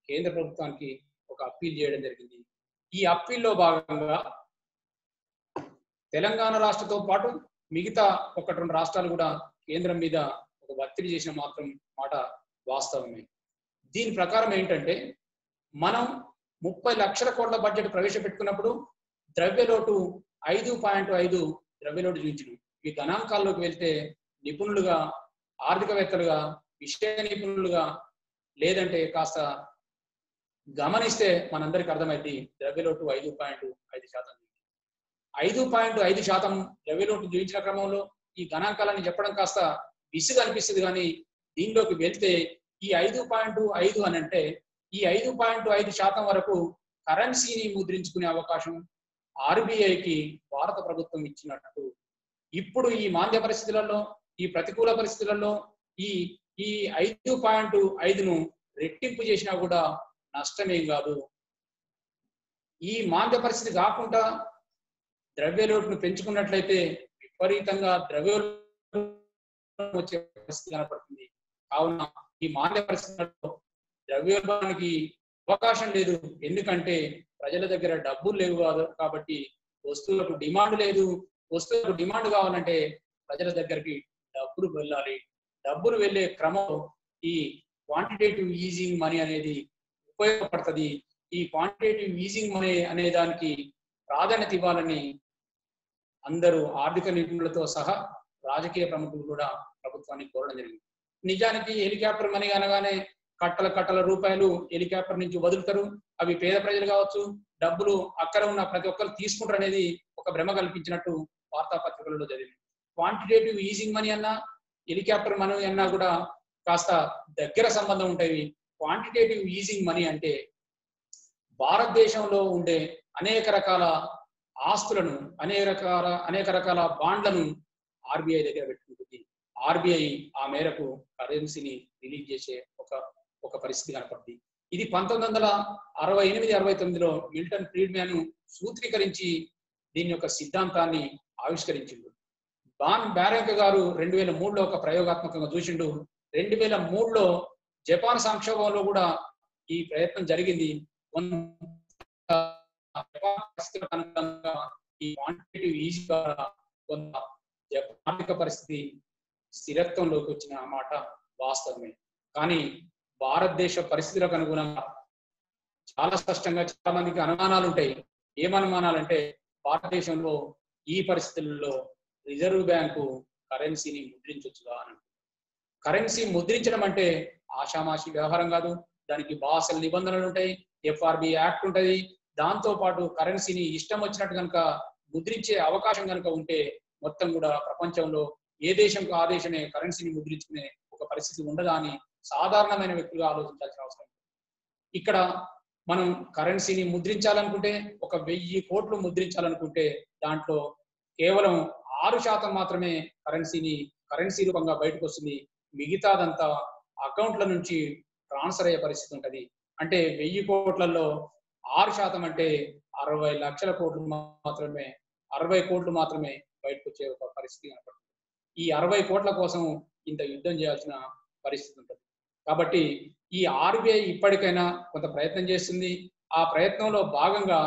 కేంద్ర ప్రభుత్వానికి ఒక అప్పీల్ చేయడం జరిగింది. ఈ అప్పీల్లో భాగంగా తెలంగాణ రాష్ట్రంతో పాటు మిగతా 1-2 రాష్ట్రాలు కూడా కేంద్రం మీద ఒక ఒత్తిడి చేసిన మాట వాస్తవమే. దీని ప్రకారం ఏంటంటే, మనం 30 లక్షల కోట్ల బడ్జెట్ ప్రవేశపెట్టుకున్నప్పుడు ద్రవ్యలోటు 5.5 ద్రవ్యలోటు చూపించడం. ఈ గణాంకాల్లోకి వెళ్తే నిపుణులుగా, ఆర్థికవేత్తలుగా, విషయ నిపుణులుగా, లేదంటే కాస్త గమనిస్తే మనందరికి అర్థమైంది ద్రవ్యలోటు 5.5%. 5.5% ద్రవ్యలోటు చూపించిన క్రమంలో ఈ గణాంకాలని చెప్పడం కాస్త విసుగు అనిపిస్తుంది. కానీ దీనిలోకి వెళ్తే ఈ 5.5 అని అంటే ఈ 5.5% వరకు కరెన్సీని ముద్రించుకునే అవకాశం ఆర్బీఐకి భారత ప్రభుత్వం ఇచ్చినట్టు. ఇప్పుడు ఈ మాంద్య పరిస్థితులలో, ఈ ప్రతికూల పరిస్థితులలో ఈ 5.5ను రెట్టింపు చేసినా కూడా నష్టమేం కాదు. ఈ మాంద్య పరిస్థితి కాకుండా ద్రవ్యలోటును పెంచుకున్నట్లయితే విపరీతంగా ద్రవ్యోల్బణం వచ్చే పరిస్థితి కనపడుతుంది. కావున ఈ మాంద్య పరిస్థితుల్లో ద్రవ్యోల్బణానికి అవకాశం లేదు. ఎందుకంటే ప్రజల దగ్గర డబ్బులు లేవు కాబట్టి వస్తువులకు డిమాండ్ లేదు. వస్తువులకు డిమాండ్ కావాలంటే ప్రజల దగ్గరికి డబ్బులు వెళ్ళాలి. డబ్బులు వెళ్ళే క్రమం ఈ క్వాంటిటేటివ్ ఈజింగ్ మనీ అనేది ఉపయోగపడుతుంది. ఈ క్వాంటిటేటివ్ ఈజింగ్ మనీ అనే దానికి ప్రాధాన్యత ఇవ్వాలని అందరూ ఆర్థిక నిపుణులతో సహా రాజకీయ ప్రముఖులు కూడా ప్రభుత్వాన్ని కోరడం జరిగింది. నిజానికి హెలికాప్టర్ మనీ అనగానే కట్టల రూపాయలు హెలికాప్టర్ నుంచి వదులుతారు. అవి పేద ప్రజలు కావచ్చు, డబ్బులు అక్కడ ఉన్న ప్రతి ఒక్కరు తీసుకుంటారు అనేది ఒక భ్రమ కల్పించినట్టు వార్తాపత్రికలలో జరిగింది. క్వాంటిటేటివ్ ఈజింగ్ మనీ అన్నా, హెలికాప్టర్ మనీ అన్నా కూడా కాస్త దగ్గర సంబంధం ఉంటాయి. క్వాంటిటేటివ్ ఈజింగ్ మనీ అంటే భారతదేశంలో ఉండే అనేక రకాల ఆస్తులను, అనేక రకాల బాండ్లను ఆర్బీఐ దగ్గర పెట్టుకుంటుంది. ఆర్బీఐ ఆ మేరకు కరెన్సీని రిలీజ్ చేసే ఒక పరిస్థితి కనపడుతుంది. ఇది 1968-69లో మిల్టన్ ఫ్రీడ్మ్యాన్ సూత్రీకరించి దీని యొక్క సిద్ధాంతాన్ని ఆవిష్కరించిండు. బాన్ బ్యారెంక్ గారు 2003లో ఒక ప్రయోగాత్మకంగా చూసిండు. 2003లో జపాన్ సంక్షోభంలో కూడా ఈ ప్రయత్నం జరిగింది. ఈ క్వాంటిటేటివ్ ఈజీ ద్వారా కొంత ఆర్థిక పరిస్థితి స్థిరత్వంలోకి వచ్చిన మాట వాస్తవమే. కానీ భారతదేశ పరిస్థితులకు అనుగుణంగా చాలా స్పష్టంగా చాలా మందికి అనుమానాలు ఉంటాయి. ఏమనుమానాలంటే భారతదేశంలో ఈ పరిస్థితుల్లో రిజర్వ్ బ్యాంకు కరెన్సీని ముద్రించవచ్చుగా అని. కరెన్సీ ముద్రించడం అంటే ఆషామాషి వ్యవహారం కాదు. దానికి బాసల్ నిబంధనలు ఉంటాయి, ఎఫ్ఆర్బి యాక్ట్ ఉంటుంది. దాంతో పాటు కరెన్సీని ఇష్టం వచ్చినట్టు కనుక ముద్రించే అవకాశం కనుక ఉంటే మొత్తం కూడా ప్రపంచంలో ఏ దేశంకు ఆ దేశమే కరెన్సీని ముద్రించుకునే ఒక పరిస్థితి ఉండదా అని సాధారణమైన వ్యక్తులుగా ఆలోచించాల్సిన అవసరం. ఇక్కడ మనం కరెన్సీని ముద్రించాలనుకుంటే 1000 కోట్లు ముద్రించాలనుకుంటే దాంట్లో కేవలం 6% మాత్రమే కరెన్సీ రూపంగా బయటకు వస్తుంది. మిగతాదంతా అకౌంట్ల నుంచి ట్రాన్స్ఫర్ అయ్యే పరిస్థితి ఉంటుంది. అంటే 1000 కోట్లలో 6% అంటే 60 లక్షల కోట్లు మాత్రమే, 60 కోట్లు మాత్రమే బయటకు వచ్చే ఒక పరిస్థితి కనపడుతుంది. ఈ 60 కోట్ల కోసం ఇంత యుద్ధం చేయాల్సిన పరిస్థితి ఉంటుంది. కాబట్టి ఈ ఆర్బీఐ ఇప్పటికైనా కొంత ప్రయత్నం చేస్తుంది. ఆ ప్రయత్నంలో భాగంగా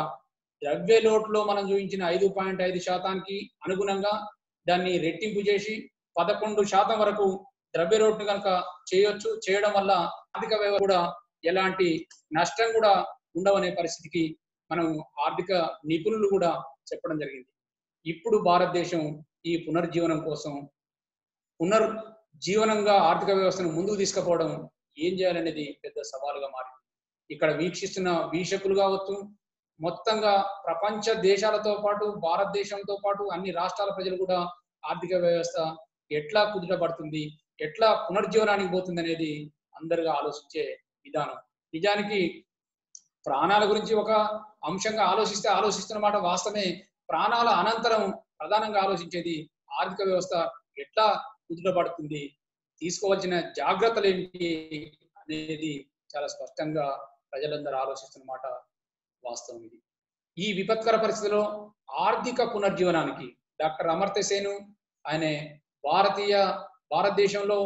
ద్రవ్య లోటులో మనం చూపించిన 5.5% అనుగుణంగా దాన్ని రెట్టింపు చేసి 11% వరకు ద్రవ్య లోటును కనుక చేయడం వల్ల ఆర్థిక వ్యవస్థ కూడా ఎలాంటి నష్టం కూడా ఉండవనే పరిస్థితికి మనం ఆర్థిక నిపుణులు కూడా చెప్పడం జరిగింది. ఇప్పుడు భారతదేశం ఈ పునర్జీవనంగా ఆర్థిక వ్యవస్థను ముందుకు తీసుకుపోవడం ఏం చేయాలనేది పెద్ద సవాలుగా మారింది. ఇక్కడ వీక్షిస్తున్న వీక్షకులు కావచ్చు, మొత్తంగా ప్రపంచ దేశాలతో పాటు భారతదేశంతో పాటు అన్ని రాష్ట్రాల ప్రజలు కూడా ఆర్థిక వ్యవస్థ ఎట్లా కుదుటపడుతుంది, ఎట్లా పునర్జీవనానికి పోతుంది అనేది అందరుగా ఆలోచించే విధానం. నిజానికి ప్రాణాల గురించి ఒక అంశంగా ఆలోచిస్తున్నమాట వాస్తవమే. ప్రాణాల అనంతరం ప్రధానంగా ఆలోచించేది ఆర్థిక వ్యవస్థ ఎట్లా కుదుటపడుతుంది, తీసుకోవాల్సిన జాగ్రత్తలు ఏంటి అనేది చాలా స్పష్టంగా ప్రజలందరూ ఆలోచిస్తున్న మాట వాస్తవం. ఇది ఈ విపత్కర పరిస్థితిలో ఆర్థిక పునర్జీవనానికి డాక్టర్ అమర్త్య సేన్ ఆయన భారతదేశంలో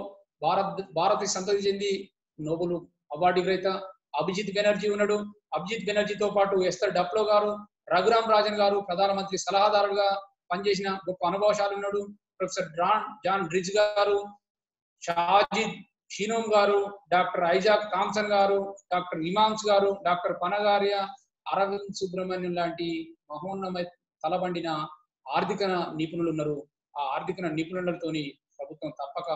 భారతీయ సంతతి చెంది నోబెల్ అవార్డు గ్రహీత అభిజిత్ బెనర్జీ ఉన్నాడు. అభిజిత్ బెనర్జీతో పాటు ఎస్తర్ డప్లో గారు, రఘురామ్ రాజన్ గారు ప్రధానమంత్రి సలహాదారుగా పనిచేసిన గొప్ప అనుభవశాలు ఉన్నాడు. ప్రొఫెసర్ జాన్ రిజ్ గారు, షాజిద్ షీనోమ్ గారు, డాక్టర్ ఐజాక్ థామ్సన్ గారు, డాక్టర్ ఇమామ్స్ గారు, డాక్టర్ పనగారియా, అరవింద్ సుబ్రహ్మణ్యం లాంటి మహోన్నత తలబండిన ఆర్థిక నిపుణులు ఉన్నారు. ఆ ఆర్థిక నిపుణులతోని ప్రభుత్వం తప్పక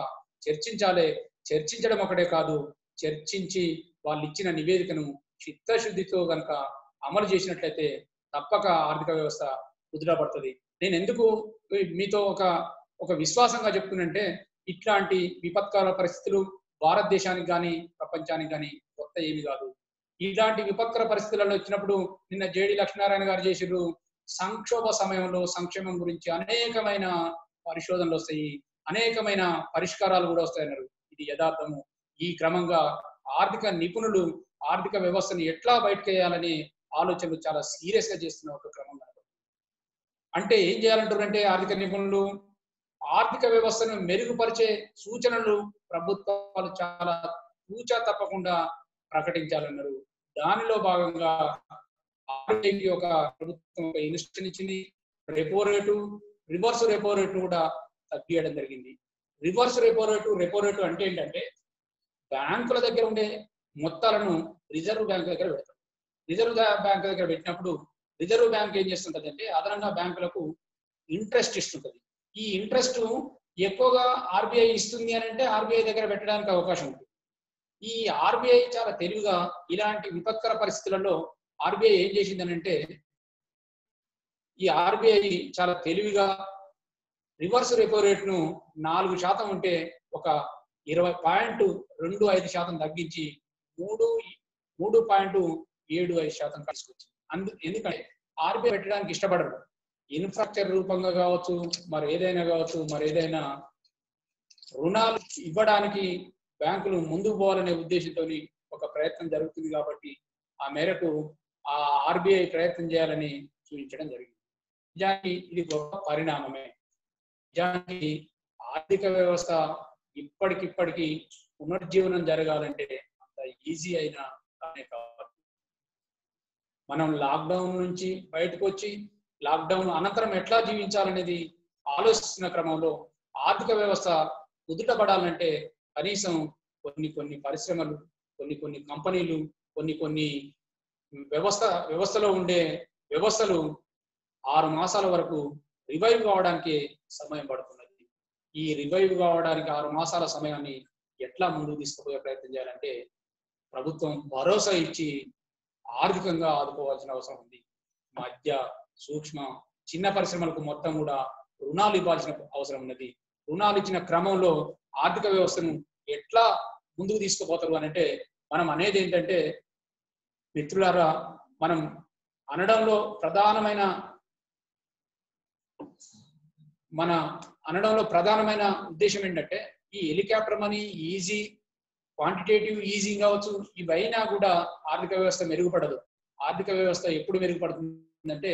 చర్చించడం ఒకటే కాదు, చర్చించి వాళ్ళు ఇచ్చిన నివేదికను చిత్తశుద్ధితో కనుక అమలు చేసినట్లయితే తప్పక ఆర్థిక వ్యవస్థ కుదుటపడుతుంది. నేను ఎందుకు మీతో ఒక విశ్వాసంగా చెప్తున్నంటే, ఇట్లాంటి విపత్కర పరిస్థితులు భారతదేశానికి కానీ ప్రపంచానికి కానీ కొత్త ఏమి కాదు. ఇలాంటి విపత్కర పరిస్థితులలో వచ్చినప్పుడు నిన్న జేడి లక్ష్మీనారాయణ గారు చేసిర్రు, సంక్షోభ సమయంలో సంక్షేమం గురించి అనేకమైన పరిశోధనలు వస్తాయి, అనేకమైన పరిష్కారాలు కూడా వస్తాయన్నారు. ఇది యథార్థము. ఈ క్రమంగా ఆర్థిక నిపుణులు ఆర్థిక వ్యవస్థను ఎట్లా బయటకేయాలనే ఆలోచనలు చాలా సీరియస్ గా చేస్తున్న ఒక క్రమం కనబడుతుంది. అంటే ఏం చేయాలంటారంటే ఆర్థిక నిపుణులు ఆర్థిక వ్యవస్థను మెరుగుపరిచే సూచనలు ప్రభుత్వాలు చాలా తూచా తప్పకుండా ప్రకటించాలన్నారు. దానిలో భాగంగా ఆర్బీఐకి ఒక ప్రభుత్వం ఒక ఇన్స్ట్రక్షన్ ఇచ్చింది. రివర్స్ రెపో రేటు కూడా తగ్గియడం జరిగింది. రివర్స్ రెపో రేటు అంటే ఏంటంటే, బ్యాంకుల దగ్గర ఉండే మొత్తాలను రిజర్వ్ బ్యాంక్ దగ్గర పెడతారు. రిజర్వ్ బ్యాంక్ దగ్గర పెట్టినప్పుడు రిజర్వ్ బ్యాంక్ ఏం చేస్తుంటది అంటే అదనంగా బ్యాంకులకు ఇంట్రెస్ట్ ఇస్తుంటది. ఈ ఇంట్రెస్ట్ ఎక్కువగా ఆర్బీఐ ఇస్తుంది అని అంటే ఆర్బీఐ దగ్గర పెట్టడానికి అవకాశం ఉంటుంది. ఈ ఆర్బీఐ చాలా తెలివిగా ఇలాంటి విపత్కర పరిస్థితులలో ఆర్బీఐ ఏం చేసిందని అంటే, ఈ ఆర్బీఐ చాలా తెలివిగా రివర్స్ రెపో రేట్ను 4% ఉంటే ఒక 20.25% తగ్గించి 3.75% తీసుకొచ్చింది. ఎందుకంటే ఆర్బీఐ పెట్టడానికి ఇష్టపడరు. ఇన్ఫ్రాస్ట్రక్చర్ రూపంగా కావచ్చు, మరి ఏదైనా రుణాలు ఇవ్వడానికి బ్యాంకులు ముందుకు పోవాలనే ఉద్దేశంతో ఒక ప్రయత్నం జరుగుతుంది. కాబట్టి ఆ మేరకు ఆ ఆర్బీఐ ప్రయత్నం చేయాలని సూచించడం జరిగింది. నిజానికి ఇది గొప్ప పరిణామమే. నిజానికి ఆర్థిక వ్యవస్థ ఇప్పటికిప్పటికి పునర్జీవనం జరగాలంటే అంత ఈజీ అయినా కానే కాదు. మనం లాక్డౌన్ నుంచి బయటకు వచ్చి లాక్డౌన్ అనంతరం ఎట్లా జీవించాలనేది ఆలోచిస్తున్న క్రమంలో ఆర్థిక వ్యవస్థ కుదుటపడాలంటే కనీసం కొన్ని పరిశ్రమలు, కొన్ని కంపెనీలు, కొన్ని వ్యవస్థలో ఉండే వ్యవస్థలు 6 మాసాల వరకు రివైవ్ కావడానికి సమయం పడుతున్నది. ఈ రివైవ్ కావడానికి 6 మాసాల సమయాన్ని ఎట్లా ముందుకు తీసుకుపోయే ప్రయత్నం చేయాలంటే ప్రభుత్వం భరోసా ఇచ్చి ఆర్థికంగా ఆదుకోవాల్సిన అవసరం ఉంది. మధ్య సూక్ష్మ చిన్న పరిశ్రమలకు మొత్తం కూడా రుణాలు ఇవ్వాల్సిన అవసరం ఉన్నది. రుణాలు ఇచ్చిన క్రమంలో ఆర్థిక వ్యవస్థను ఎట్లా ముందుకు తీసుకుపోతారు అని అంటే మనం అనేది ఏంటంటే మిత్రులారా, మనం అనడంలో ప్రధానమైన ఉద్దేశం ఏంటంటే ఈ helicopter money easy, quantitative easy కావచ్చు, ఇవైనా కూడా ఆర్థిక వ్యవస్థ మెరుగుపడదు. ఆర్థిక వ్యవస్థ ఎప్పుడు మెరుగుపడుతుందంటే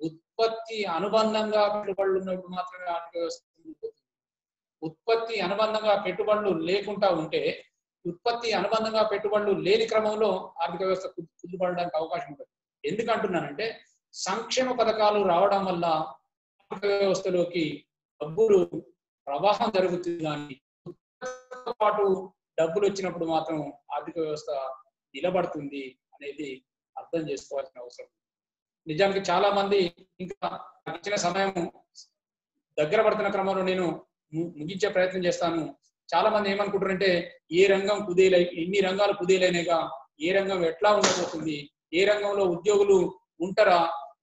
ఉత్పత్తి అనుబంధంగా పెట్టుబడులు ఉన్నప్పుడు మాత్రమే ఆర్థిక వ్యవస్థ ఉత్పత్తి అనుబంధంగా పెట్టుబడులు లేకుండా ఉంటే, ఉత్పత్తి అనుబంధంగా పెట్టుబడులు లేని క్రమంలో ఆర్థిక వ్యవస్థ కుదురుపడడానికి అవకాశం ఉంటుంది. ఎందుకంటున్నానంటే సంక్షేమ పథకాలు రావడం వల్ల ఆర్థిక వ్యవస్థలోకి డబ్బులు ప్రవాహం జరుగుతుంది, కానీ ఉత్పత్తితో పాటు డబ్బులు వచ్చినప్పుడు మాత్రం ఆర్థిక వ్యవస్థ నిలబడుతుంది అనేది అర్థం చేసుకోవాల్సిన అవసరం. నిజానికి చాలా మంది ఇంకా ఇచ్చిన సమయం దగ్గర పడుతున్న క్రమంలో నేను ముగించే ప్రయత్నం చేస్తాను. చాలా మంది ఏమనుకుంటారంటే ఏ రంగం ఇన్ని రంగాలు కుదేలైనగా ఏ రంగం ఎట్లా ఉండబోతుంది, ఏ రంగంలో ఉద్యోగులు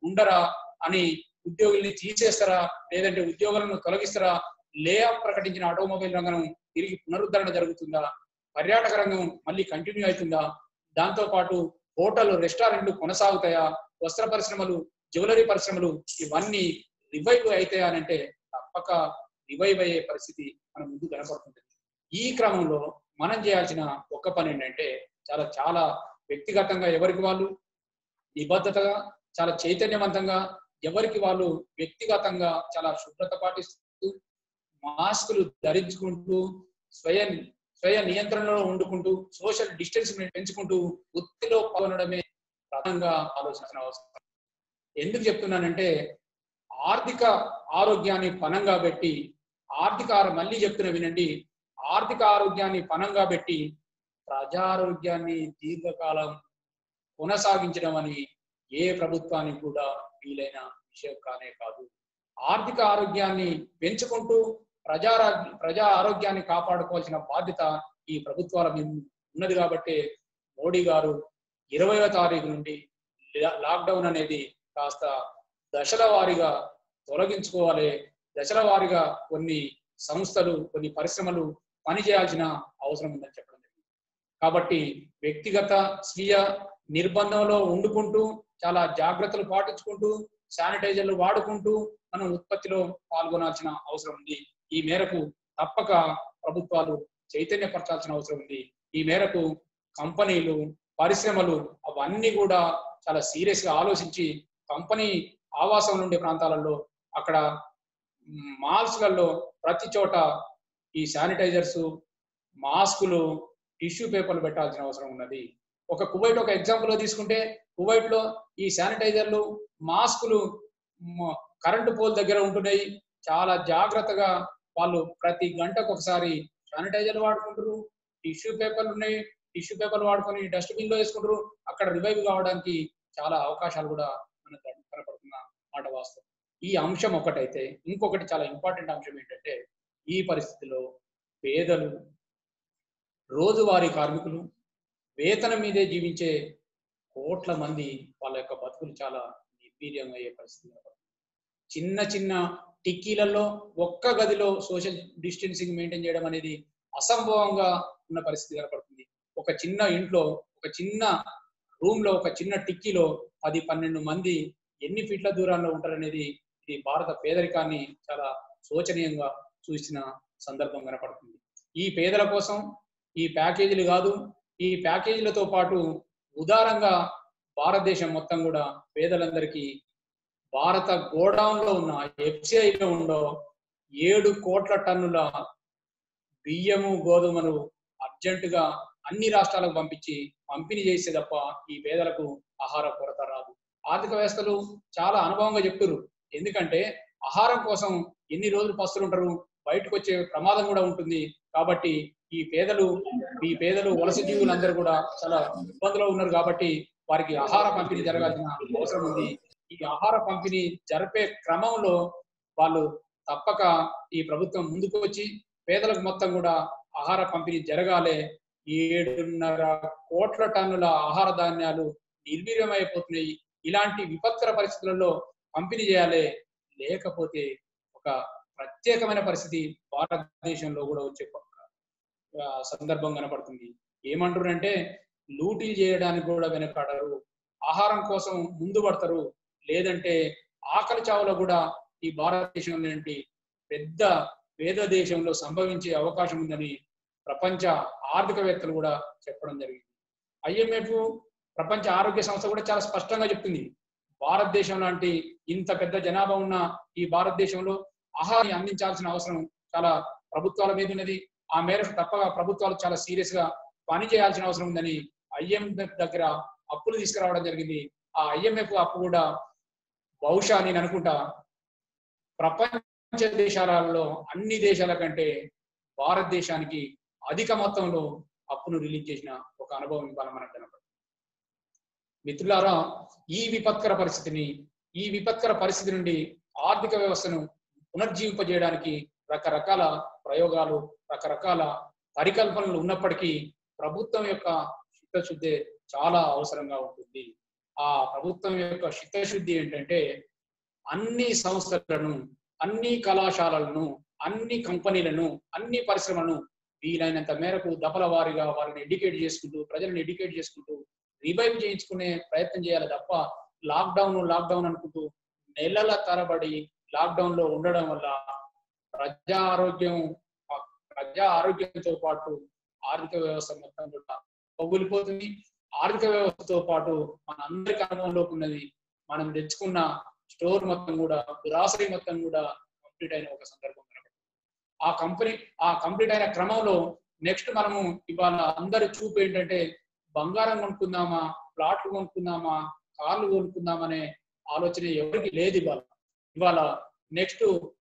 ఉండరా అని ఉద్యోగుల్ని తీసేస్తారా, లేదంటే ఉద్యోగులను తొలగిస్తారా, లే ఆఫ్ ప్రకటించిన ఆటోమొబైల్ రంగం తిరిగి పునరుద్ధరణ జరుగుతుందా, పర్యాటక రంగం మళ్ళీ కంటిన్యూ అవుతుందా, దాంతో పాటు హోటల్ రెస్టారెంట్లు కొనసాగుతాయా, వస్త్ర పరిశ్రమలు, జ్యువెలరీ పరిశ్రమలు ఇవన్నీ రివైవ్ అవుతాయా అని అంటే తప్పక రివైవ్ అయ్యే పరిస్థితి మన ముందు కనపడుతుంది. ఈ క్రమంలో మనం చేయాల్సిన ఒక్క పని ఏంటంటే చాలా చాలా వ్యక్తిగతంగా ఎవరికి వాళ్ళు నిబద్ధతగా, చాలా చైతన్యవంతంగా, ఎవరికి వాళ్ళు వ్యక్తిగతంగా చాలా శుభ్రత పాటిస్తూ, మాస్కులు ధరించుకుంటూ, స్వయ నియంత్రణలో ఉండుకుంటూ, సోషల్ డిస్టెన్స్ పెంచుకుంటూ వృత్తిలో పాల్గొనడమే ప్రధానంగా ఆలోచించిన అవసరం. ఎందుకు చెప్తున్నానంటే ఆర్థిక ఆరోగ్యాన్ని పనంగా పెట్టి మళ్ళీ చెప్తున్నా వినండి, ఆర్థిక ఆరోగ్యాన్ని పనంగా పెట్టి ప్రజారోగ్యాన్ని దీర్ఘకాలం కొనసాగించడం అని ఏ ప్రభుత్వానికి కూడా వీలైన విషయం కానే కాదు. ఆర్థిక ఆరోగ్యాన్ని పెంచుకుంటూ ప్రజా ఆరోగ్యాన్ని కాపాడుకోవాల్సిన బాధ్యత ఈ ప్రభుత్వాల మీద ఉన్నది. కాబట్టి మోడీ గారు 20వ తారీఖు నుండి లాక్డౌన్ అనేది కాస్త దశల వారీగా తొలగించుకోవాలి, దశల వారీగా కొన్ని సంస్థలు, కొన్ని పరిశ్రమలు పనిచేయాల్సిన అవసరం ఉందని చెప్పడం జరిగింది. కాబట్టి వ్యక్తిగత స్వీయ నిర్బంధంలో ఉండుకుంటూ, చాలా జాగ్రత్తలు పాటించుకుంటూ, శానిటైజర్లు వాడుకుంటూ మనం ఉత్పత్తిలో పాల్గొనాల్సిన అవసరం ఉంది. ఈ మేరకు తప్పక ప్రభుత్వాలు చైతన్యపరచాల్సిన అవసరం ఉంది. ఈ మేరకు కంపెనీలు, పరిశ్రమలు అవన్నీ కూడా చాలా సీరియస్ గా ఆలోచించి కంపెనీ ఆవాసం ఉండే ప్రాంతాలలో, అక్కడ మాల్స్లలో ప్రతి చోట ఈ శానిటైజర్స్, మాస్కులు, టిష్యూ పేపర్లు పెట్టాల్సిన అవసరం ఉన్నది. కువైట్ ఒక ఎగ్జాంపుల్ తీసుకుంటే, కువైట్ లో ఈ శానిటైజర్లు, మాస్కులు కరెంటు పోల్ దగ్గర ఉంటున్నాయి. చాలా జాగ్రత్తగా వాళ్ళు ప్రతి గంటకు ఒకసారి శానిటైజర్లు వాడుకుంటారు, టిష్యూ పేపర్లు ఉన్నాయి, టిష్యూ పేపర్లు వాడుకొని డస్ట్బిన్ లో వేసుకుంటారు. అక్కడ రివైవ్ కావడానికి చాలా అవకాశాలు కూడా మనకు కనపడుతున్న మాట వాస్తవం. ఈ అంశం ఒకటైతే, ఇంకొకటి చాలా ఇంపార్టెంట్ అంశం ఏంటంటే ఈ పరిస్థితిలో పేదలు, రోజువారీ కార్మికులు, వేతనం మీదే జీవించే కోట్ల మంది వాళ్ళ యొక్క బతుకులు చాలా నిర్వీర్యంగా అయ్యే పరిస్థితి. చిన్న చిన్న టిక్కీలలో ఒక్క గదిలో సోషల్ డిస్టెన్సింగ్ మెయింటైన్ చేయడం అనేది అసంభవంగా ఉన్న పరిస్థితి కనపడుతుంది. ఒక చిన్న ఇంట్లో, ఒక చిన్న రూమ్ లో, ఒక చిన్న టిక్కీలో 10-12 మంది ఎన్ని ఫీట్ల దూరంలో ఉంటారనేది ఇది భారత పేదరికాన్ని చాలా శోచనీయంగా చూసిన సందర్భం కనపడుతుంది. ఈ పేదల కోసం ఈ ప్యాకేజీలు కాదు, ఈ ప్యాకేజీలతో పాటు ఉదారంగా భారతదేశం మొత్తం కూడా పేదలందరికీ భారత గోడౌన్ లో ఉన్న FCIలో ఉన్న 7 కోట్ల టన్నుల బియ్యము, గోధుమలు అర్జెంటుగా అన్ని రాష్ట్రాలకు పంపిణీ చేసే తప్ప ఈ పేదలకు ఆహార కొరత రాదు. ఆర్థిక వ్యవస్థలు చాలా అనుభవంగా చెప్తున్నారు. ఎందుకంటే ఆహారం కోసం ఎన్ని రోజులు పస్తులు ఉంటారు, బయటకు వచ్చే ప్రమాదం కూడా ఉంటుంది. కాబట్టి ఈ పేదలు వలస జీవులందరూ కూడా చాలా ఇబ్బందులో ఉన్నారు. కాబట్టి వారికి ఆహార పంపిణీ జరగాల్సిన అవసరం ఉంది. ఈ ఆహార పంపిణీ జరిపే క్రమంలో వాళ్ళు తప్పక ఈ ప్రభుత్వం ముందుకు వచ్చి పేదలకు మొత్తం కూడా ఆహార పంపిణీ జరగాలి. 7.5 కోట్ల టన్నుల ఆహార ధాన్యాలు నిర్వీర్యమైపోతున్నాయి. ఇలాంటి విపత్కర పరిస్థితులలో పంపిణీ చేయాలి. లేకపోతే ఒక ప్రత్యేకమైన పరిస్థితి భారతదేశంలో కూడా వచ్చే సందర్భం కనపడుతుంది. ఏమంటారంటే లూటీ చేయడానికి కూడా వెనకాడరు, ఆహారం కోసం ముందు పడతారు. లేదంటే ఆకలి చావులో కూడా ఈ భారతదేశం నుండి పెద్ద పేద దేశంలో సంభవించే అవకాశం ఉందని ప్రపంచ ఆర్థికవేత్తలు కూడా చెప్పడం జరిగింది. IMF, ప్రపంచ ఆరోగ్య సంస్థ కూడా చాలా స్పష్టంగా చెప్తుంది, భారతదేశం లాంటి ఇంత పెద్ద జనాభా ఉన్న ఈ భారతదేశంలో ఆహారాన్ని అందించాల్సిన అవసరం చాలా ప్రభుత్వాల మీద ఉన్నది. ఆ మేరకు తప్పగా ప్రభుత్వాలు చాలా సీరియస్ గా పని చేయాల్సిన అవసరం ఉందని IMF దగ్గర అప్పులు తీసుకురావడం జరిగింది. ఆ IMF అప్పు కూడా బహుశా నేను అనుకుంటా ప్రపంచ దేశాలలో అన్ని దేశాల కంటే భారతదేశానికి అధిక మొత్తంలో అప్పును రిలీజ్ చేసిన ఒక అనుభవం ఇవాళ మనకు కనపడుతుంది. మిత్రులారా, ఈ విపత్కర పరిస్థితి నుండి ఆర్థిక వ్యవస్థను పునర్జీవింపజేయడానికి రకరకాల ప్రయోగాలు, రకరకాల పరికల్పనలు ఉన్నప్పటికీ ప్రభుత్వం యొక్క చిత్తశుద్ధి చాలా అవసరంగా ఉంటుంది. ఆ ప్రభుత్వం యొక్క చిత్తశుద్ధి ఏంటంటే అన్ని సంస్థలను, అన్ని కళాశాలలను, అన్ని కంపెనీలను, అన్ని పరిశ్రమలను వీలైనంత మేరకు దఫల వారీగా వారిని ఎడ్యుకేట్ చేసుకుంటూ, ప్రజలను ఎడ్యుకేట్ చేసుకుంటూ రివైవ్ చేయించుకునే ప్రయత్నం చేయాలి తప్ప లాక్డౌన్ అనుకుంటూ నెలల తరబడి లాక్డౌన్ లో ఉండడం వల్ల ప్రజా ఆరోగ్యంతో పాటు ఆర్థిక వ్యవస్థ మొత్తం కూడా పగులిపోతుంది. ఆర్థిక వ్యవస్థతో పాటు మన అందరికి అనుభవంలోకి ఉన్నది, మనం తెచ్చుకున్న స్టోర్ మొత్తం కూడా, గ్రాసరీ మొత్తం కూడా కంప్లీట్ అయిన ఒక సందర్భం కనబడుతుంది. ఆ కంప్లీట్ అయిన క్రమంలో నెక్స్ట్ మనము ఇవాళ అందరి చూపు ఏంటంటే బంగారం కొనుక్కుందామా, ప్లాట్లు కొనుక్కుందామా, కార్లు కొనుక్కుందామనే ఆలోచన ఎవరికి లేదు. ఇవాళ నెక్స్ట్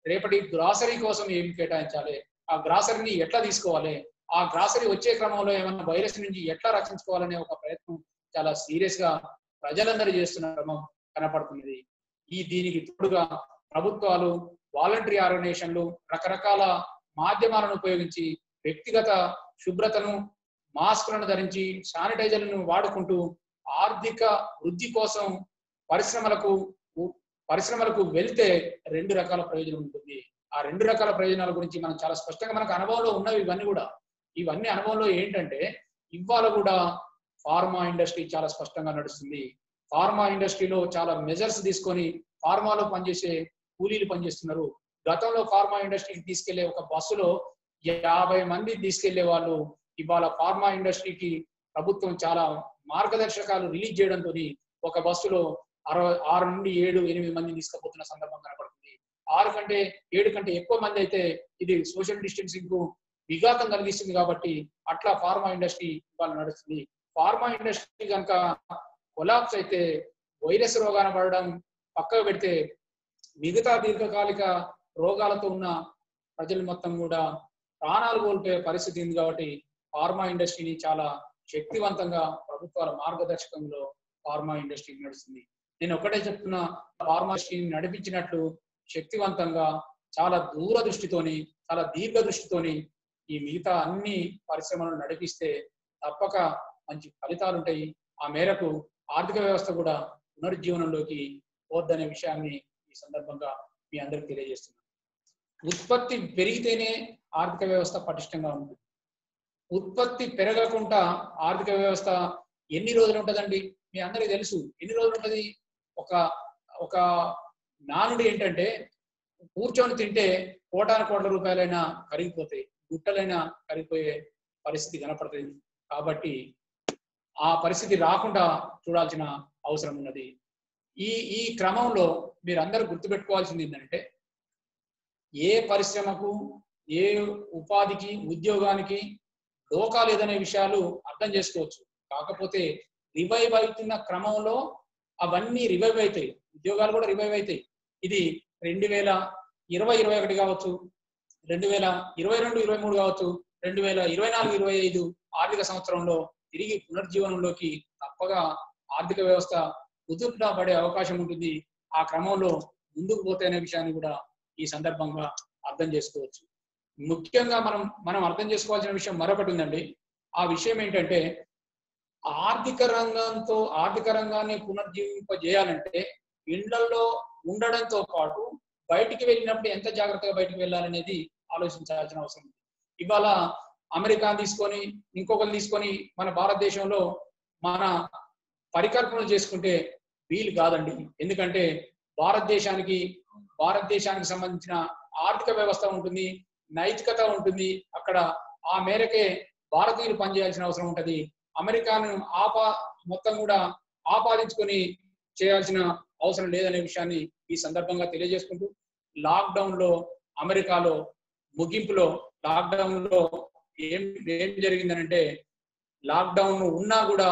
రేపటి గ్రాసరీ కోసం ఏం కేటాయించాలి, ఆ గ్రాసరీని ఎట్లా తీసుకోవాలి, ఆ గ్రాసరీ వచ్చే క్రమంలో ఏమన్నా వైరస్ నుంచి ఎట్లా రక్షించుకోవాలనే ఒక ప్రయత్నం చాలా సీరియస్ గా ప్రజలందరూ చేస్తున్న క్రమం కనపడుతున్నది. దీనికి తోడుగా ప్రభుత్వాలు, వాలంటరీ ఆర్గనైజేషన్లు రకరకాల మాధ్యమాలను ఉపయోగించి వ్యక్తిగత శుభ్రతను, మాస్కులను ధరించి, శానిటైజర్లను వాడుకుంటూ ఆర్థిక వృద్ధి కోసం పరిశ్రమలకు వెళ్తే 2 రకాల ప్రయోజనం ఉంటుంది. ఆ 2 రకాల ప్రయోజనాల గురించి మనం చాలా స్పష్టంగా మనకు అనుభవంలో ఉన్నవి. ఇవన్నీ అనుభవంలో ఏంటంటే ఇవాళ కూడా ఫార్మా ఇండస్ట్రీ చాలా స్పష్టంగా నడుస్తుంది. ఫార్మా ఇండస్ట్రీలో చాలా మెజర్స్ తీసుకొని ఫార్మాలో పనిచేసే కూలీలు పనిచేస్తున్నారు. గతంలో ఫార్మా ఇండస్ట్రీకి తీసుకెళ్లే ఒక బస్సులో 50 మంది తీసుకెళ్లే వాళ్ళు ఇవాళ ఫార్మా ఇండస్ట్రీకి ప్రభుత్వం చాలా మార్గదర్శకాలు రిలీజ్ చేయడంతో ఒక బస్సులో 6 నుండి 7-8 మంది తీసుకుపోతున్న సందర్భం కనపడుతుంది. 7 కంటే ఎక్కువ మంది అయితే ఇది సోషల్ డిస్టెన్సింగ్ కు విఘాతం కలిగిస్తుంది. కాబట్టి అట్లా ఫార్మా ఇండస్ట్రీ ఇవాళ నడుస్తుంది. ఫార్మా ఇండస్ట్రీ కనుక కొలాప్స్ అయితే వైరస్ రోగాన పడడం పక్కకు పెడితే మిగతా దీర్ఘకాలిక రోగాలతో ఉన్న ప్రజలు మొత్తం కూడా ప్రాణాలు కోల్పోయే పరిస్థితి ఉంది. కాబట్టి ఫార్మా ఇండస్ట్రీని చాలా శక్తివంతంగా ప్రభుత్వాల మార్గదర్శకంలో ఫార్మా ఇండస్ట్రీ నడుస్తుంది. నేను ఒకటే చెప్తున్నా, ఫార్మా ఇండస్ట్రీని నడిపించినట్లు శక్తివంతంగా చాలా దూరదృష్టితోని, చాలా దీర్ఘదృష్టితోని ఈ మిగతా అన్ని పరిశ్రమలను నడిపిస్తే తప్పక మంచి ఫలితాలు ఉంటాయి. ఆ మేరకు ఆర్థిక వ్యవస్థ కూడా పునరుజ్జీవనంలోకి పోద్దనే విషయాన్ని ఈ సందర్భంగా మీ అందరికి తెలియజేస్తున్నాను. ఉత్పత్తి పెరిగితేనే ఆర్థిక వ్యవస్థ పటిష్టంగా ఉంటుంది. ఉత్పత్తి పెరగకుండా ఆర్థిక వ్యవస్థ ఎన్ని రోజులు ఉంటుందండి? మీ అందరికీ తెలుసు ఎన్ని రోజులు ఉంటుంది. ఒక నానుడి ఏంటంటే కూర్చొని తింటే కోట్ల రూపాయలైనా కరిగిపోతాయి, గుట్టలైనా కరిగిపోయే పరిస్థితి కనపడుతుంది. కాబట్టి ఆ పరిస్థితి రాకుండా చూడాల్సిన అవసరం ఉన్నది. ఈ క్రమంలో మీరు అందరూ గుర్తుపెట్టుకోవాల్సింది ఏంటంటే ఏ పరిశ్రమకు, ఏ ఉపాధికి, ఉద్యోగానికి డోకా లేదనే విషయాలు అర్థం చేసుకోవచ్చు. కాకపోతే రివైవ్ అవుతున్న క్రమంలో అవన్నీ రివైవ్ అవుతాయి, ఉద్యోగాలు కూడా రివైవ్ అవుతాయి. ఇది 2020-21 కావచ్చు, 2022-23 కావచ్చు, 2024-25 ఆర్థిక సంవత్సరంలో తిరిగి పునర్జీవనంలోకి తప్పగా ఆర్థిక వ్యవస్థ కుదుట పడే అవకాశం ఉంటుంది. ఆ క్రమంలో ముందుకు పోతాయనే విషయాన్ని కూడా ఈ సందర్భంగా అర్థం చేసుకోవచ్చు. ముఖ్యంగా మనం అర్థం చేసుకోవాల్సిన విషయం మరొకటి ఉందండి. ఆ విషయం ఏంటంటే ఆర్థిక రంగాన్ని పునర్జీవింపజేయాలంటే ఇళ్లలో ఉండడంతో పాటు బయటికి వెళ్ళినప్పుడు ఎంత జాగ్రత్తగా బయటికి వెళ్ళాలనేది ఆలోచించాల్సిన అవసరం ఉంది. ఇవాళ అమెరికా తీసుకొని ఇంకొకరు తీసుకొని మన భారతదేశంలో మన పరికల్పనలు చేసుకుంటే వీలు కాదండి. ఎందుకంటే భారతదేశానికి సంబంధించిన ఆర్థిక వ్యవస్థ ఉంటుంది, నైతికత ఉంటుంది. అక్కడ ఆ మేరకే భారతీయులు పనిచేయాల్సిన అవసరం ఉంటుంది. అమెరికాను మొత్తం కూడా ఆపాదించుకొని చేయాల్సిన అవసరం లేదనే విషయాన్ని ఈ సందర్భంగా తెలియజేసుకుంటూ లాక్డౌన్ లో అమెరికాలో ముగింపులో లాక్డౌన్ లో ఏం జరిగిందనంటే లాక్డౌన్ ఉన్నా కూడా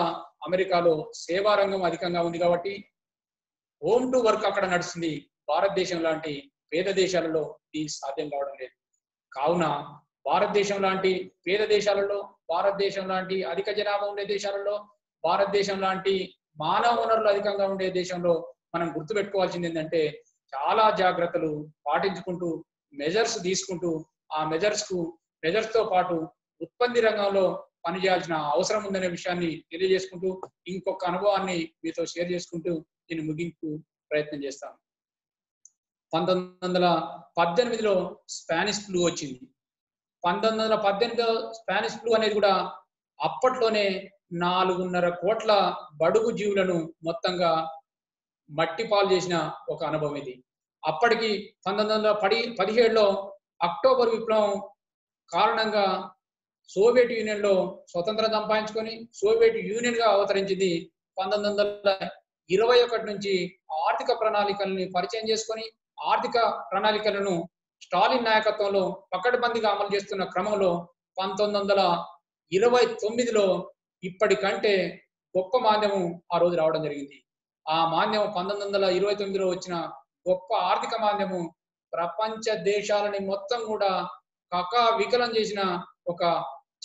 అమెరికాలో సేవా రంగం అధికంగా ఉంది కాబట్టి హోమ్ టు వర్క్ అక్కడ నడుస్తుంది. భారతదేశం లాంటి పేద దేశాలలో ఇది సాధ్యం కావడం లేదు. కావున భారతదేశం లాంటి పేద దేశాలలో, భారతదేశం లాంటి అధిక జనాభా ఉండే దేశాలలో, భారతదేశం లాంటి మానవ వనరులు అధికంగా ఉండే దేశంలో మనం గుర్తుపెట్టుకోవాల్సింది ఏంటంటే చాలా జాగ్రత్తలు పాటించుకుంటూ మెజర్స్ తీసుకుంటూ ఆ మెజర్స్ తో పాటు ఉత్పత్తి రంగంలో పనిచేయాల్సిన అవసరం ఉందనే విషయాన్ని తెలియజేసుకుంటూ ఇంకొక అనుభవాన్ని మీతో షేర్ చేసుకుంటూ నేను ముగింపు ప్రయత్నం చేస్తాను. 1918లో స్పానిష్ ఫ్లూ వచ్చింది. 1918లో స్పానిష్ ఫ్లూ అనేది కూడా అప్పట్లోనే 4.5 కోట్ల బడుగు జీవులను మొత్తంగా మట్టి పాలు చేసిన ఒక అనుభవం ఇది. అప్పటికి 1917లో అక్టోబర్ విప్లవం కారణంగా సోవియట్ యూనియన్ లో స్వతంత్రం సంపాదించుకొని సోవియట్ యూనియన్ గా అవతరించింది. 1921 నుంచి ఆర్థిక ప్రణాళికల్ని పరిచయం చేసుకొని ఆర్థిక ప్రణాళికలను స్టాలిన్ నాయకత్వంలో పకడ్బందీగా అమలు చేస్తున్న క్రమంలో 1929లో ఇప్పటికంటే గొప్ప మాంద్యము ఆ రోజు రావడం జరిగింది. ఆ మాంద్యం 1929లో వచ్చిన గొప్ప ఆర్థిక మాంద్యము ప్రపంచ దేశాలని మొత్తం కూడా వికలం చేసిన ఒక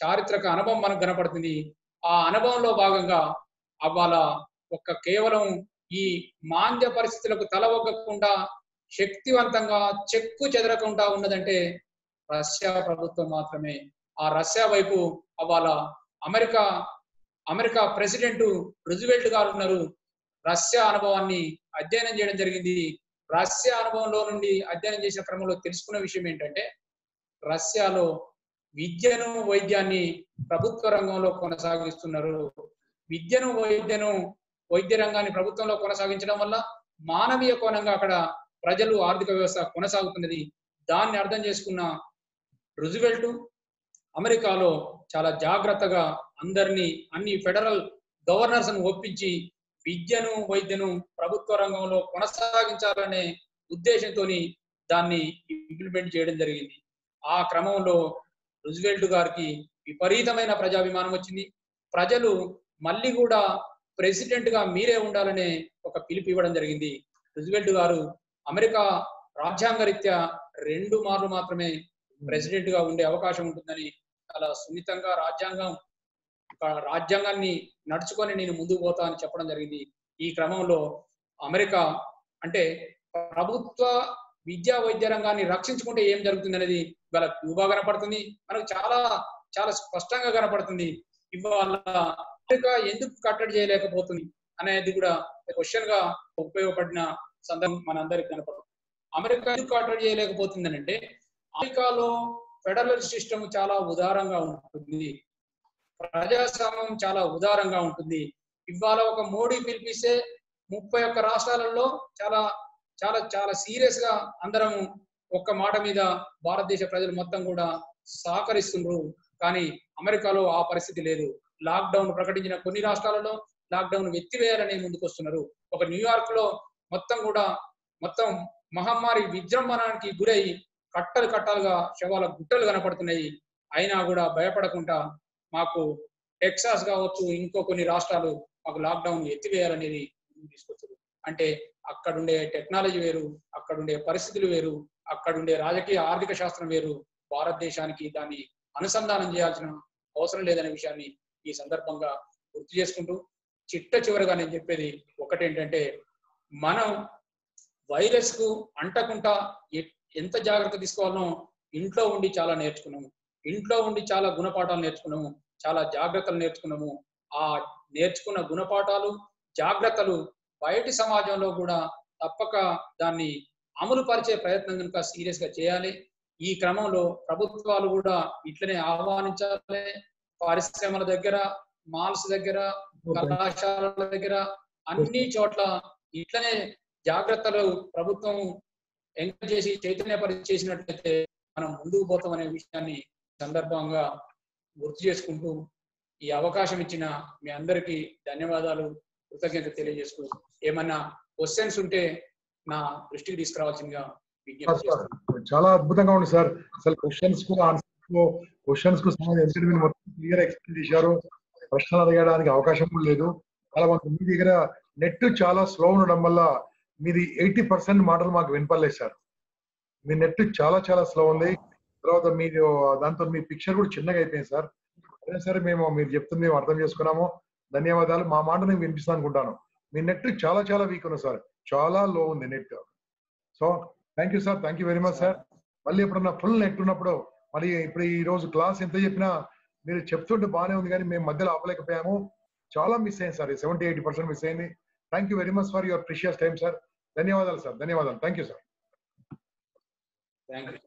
చారిత్రక అనుభవం మనకు కనపడుతుంది. ఆ అనుభవంలో భాగంగా అవ్వాల కేవలం ఈ మాంద్య పరిస్థితులకు తలవగ్గకుండా శక్తివంతంగా చెక్కు చెదరకుండా ఉన్నదంటే రష్యా ప్రభుత్వం మాత్రమే. ఆ రష్యా వైపు అవ్వాల అమెరికా ప్రెసిడెంట్ రూజ్వెల్ట్ గారు ఉన్నారు. రష్యా అనుభవాన్ని అధ్యయనం చేయడం జరిగింది. రష్యా అనుభవంలో నుండి అధ్యయనం చేసిన క్రమంలో తెలుసుకున్న విషయం ఏంటంటే రష్యాలో విద్యను వైద్యాన్ని ప్రభుత్వ రంగంలో కొనసాగిస్తున్నారు. వైద్య రంగాన్ని ప్రభుత్వంలో కొనసాగించడం వల్ల మానవీయ కోణంగా అక్కడ ప్రజలు ఆర్థిక వ్యవస్థ కొనసాగుతున్నది. దాన్ని అర్థం చేసుకున్న రూజ్వెల్ట్ అమెరికాలో చాలా జాగ్రత్తగా అన్ని ఫెడరల్ గవర్నర్స్ ను ఒప్పించి విద్యను వైద్యను ప్రభుత్వ రంగంలో కొనసాగించాలనే ఉద్దేశంతో దాన్ని ఇంప్లిమెంట్ చేయడం జరిగింది. ఆ క్రమంలో రూజ్వెల్ట్ గారికి విపరీతమైన ప్రజాభిమానం వచ్చింది. ప్రజలు మళ్ళీ కూడా ప్రెసిడెంట్ గా మీరే ఉండాలనే ఒక పిలుపు ఇవ్వడం జరిగింది. రూజ్వెల్ట్ గారు అమెరికా రాజ్యాంగ రీత్యా 2 మార్లు మాత్రమే ప్రెసిడెంట్ గా ఉండే అవకాశం ఉంటుందని చాలా సున్నితంగా రాజ్యాంగాన్ని నడుచుకొని నేను ముందుకు పోతా అని చెప్పడం జరిగింది. ఈ క్రమంలో అమెరికా అంటే ప్రభుత్వ విద్యా వైద్య రంగాన్ని రక్షించుకుంటే ఏం జరుగుతుంది అనేది ఇవాళ క్యూబా కనపడుతుంది. మనకు చాలా చాలా స్పష్టంగా కనపడుతుంది. ఇవాళ అమెరికా ఎందుకు కట్టడి చేయలేకపోతుంది అనేది కూడా క్వశ్చన్ గా ఉపయోగపడిన సందర్భం మనందరికి కనపడుతుంది. అమెరికా ఎందుకు కట్టడి చేయలేకపోతుంది అంటే అమెరికాలో ఫెడరల్ సిస్టమ్ చాలా ఉదారంగా ఉంటుంది, ప్రజాస్వామ్యం చాలా ఉదారంగా ఉంటుంది. ఇవాళ ఒక మోడీ పిలిపిస్తే 31 రాష్ట్రాలలో చాలా చాలా చాలా సీరియస్ గా అందరం ఒక్క మాట మీద భారతదేశ ప్రజలు మొత్తం కూడా సహకరిస్తున్నారు. కానీ అమెరికాలో ఆ పరిస్థితి లేదు. లాక్డౌన్ ప్రకటించిన కొన్ని రాష్ట్రాలలో లాక్డౌన్ ఎత్తివేయాలని ముందుకొస్తున్నారు. ఒక న్యూయార్క్ లో మొత్తం మహమ్మారి విజృంభణానికి గురై కట్టాలుగా శవాల గుట్టలు కనపడుతున్నాయి. అయినా కూడా భయపడకుండా మాకు టెక్సాస్ కావచ్చు ఇంకో కొన్ని రాష్ట్రాలు మాకు లాక్డౌన్ ఎత్తివేయాలనేది తీసుకొచ్చారు. అంటే అక్కడుండే టెక్నాలజీ వేరు, అక్కడుండే పరిస్థితులు వేరు, అక్కడుండే రాజకీయ ఆర్థిక శాస్త్రం వేరు. భారతదేశానికి దాన్ని అనుసంధానం చేయాల్సిన అవసరం లేదనే విషయాన్ని ఈ సందర్భంగా గుర్తు చేసుకుంటూ చిట్ట చివరిగా నేను చెప్పేది ఒకటేంటంటే మనం వైరస్ కు అంటకుండా ఎంత జాగ్రత్త తీసుకోవాలో ఇంట్లో ఉండి చాలా నేర్చుకున్నాము. ఇంట్లో ఉండి చాలా గుణపాఠాలు నేర్చుకున్నాము, చాలా జాగ్రత్తలు నేర్చుకున్నాము. ఆ నేర్చుకున్న గుణపాఠాలు, జాగ్రత్తలు బయటి సమాజంలో కూడా తప్పక దాన్ని అమలు పరిచే ప్రయత్నం కనుక సీరియస్ గా చేయాలి. ఈ క్రమంలో ప్రభుత్వాలు కూడా ఇట్లనే ఆహ్వానించాలి. పరిశ్రమల దగ్గర, మాల్స్ దగ్గర, కళాశాలల దగ్గర అన్ని చోట్ల ఇట్లనే జాగ్రత్తలు ప్రభుత్వం ఎంకరేజ్ చేసి చైతన్యపరిచి చేసినట్లయితే మనం ముందుకు పోతామనే విషయాన్ని సందర్భంగా గుర్తు చేసుకుంటూ ఈ అవకాశం ఇచ్చిన మీ అందరికీ ధన్యవాదాలు, కృతజ్ఞత తెలియజేస్తూ ఏమన్నా క్వశ్చన్స్ ఉంటే నా దృష్టికి తీసుకురావాల్సిందిగా విజ్ఞప్తి చేస్తున్నాను. చాలా అద్భుతంగా ఉంది సార్. అసలు క్వశ్చన్స్ కు సంబంధించి మొత్తం క్లియర్ ఎక్స్ప్లెయిన్ చేశారు. ప్రశ్నలు అడగడానికి అవకాశం కూడా లేదు. చాలా మీ దగ్గర నెట్ చాలా స్లో ఉండడం వల్ల మీది 80% మాటలు మాకు వినపడలేదు సార్. మీ నెట్ చాలా చాలా స్లో ఉంది. తర్వాత మీరు దాంతో మీ పిక్చర్ కూడా చిన్నగా అయిపోయింది సార్. అదే సరే, మీరు చెప్తుంది మేము అర్థం చేసుకున్నాము. ధన్యవాదాలు. మా మాట నేను వినిపిస్తాను అనుకుంటాను. మీ నెట్ చాలా చాలా వీక్ ఉంది సార్, చాలా లో ఉంది net. So thank you sir, thank you very much sir. మళ్ళీ ఎప్పుడన్నా ఫుల్ నెట్ ఉన్నప్పుడు మళ్ళీ ఇప్పుడు ఈ రోజు క్లాస్ ఎంత చెప్పినా మీరు చెప్తుంటే బాగానే ఉంది, కానీ మేము మధ్యలో ఆపలేకపోయాము. చాలా మిస్ అయింది సార్, 70-80% మిస్ అయింది. Thank you very much for your precious time sir. ధన్యవాదాలు సార్, ధన్యవాదాలు. Thank you sir. Thank you.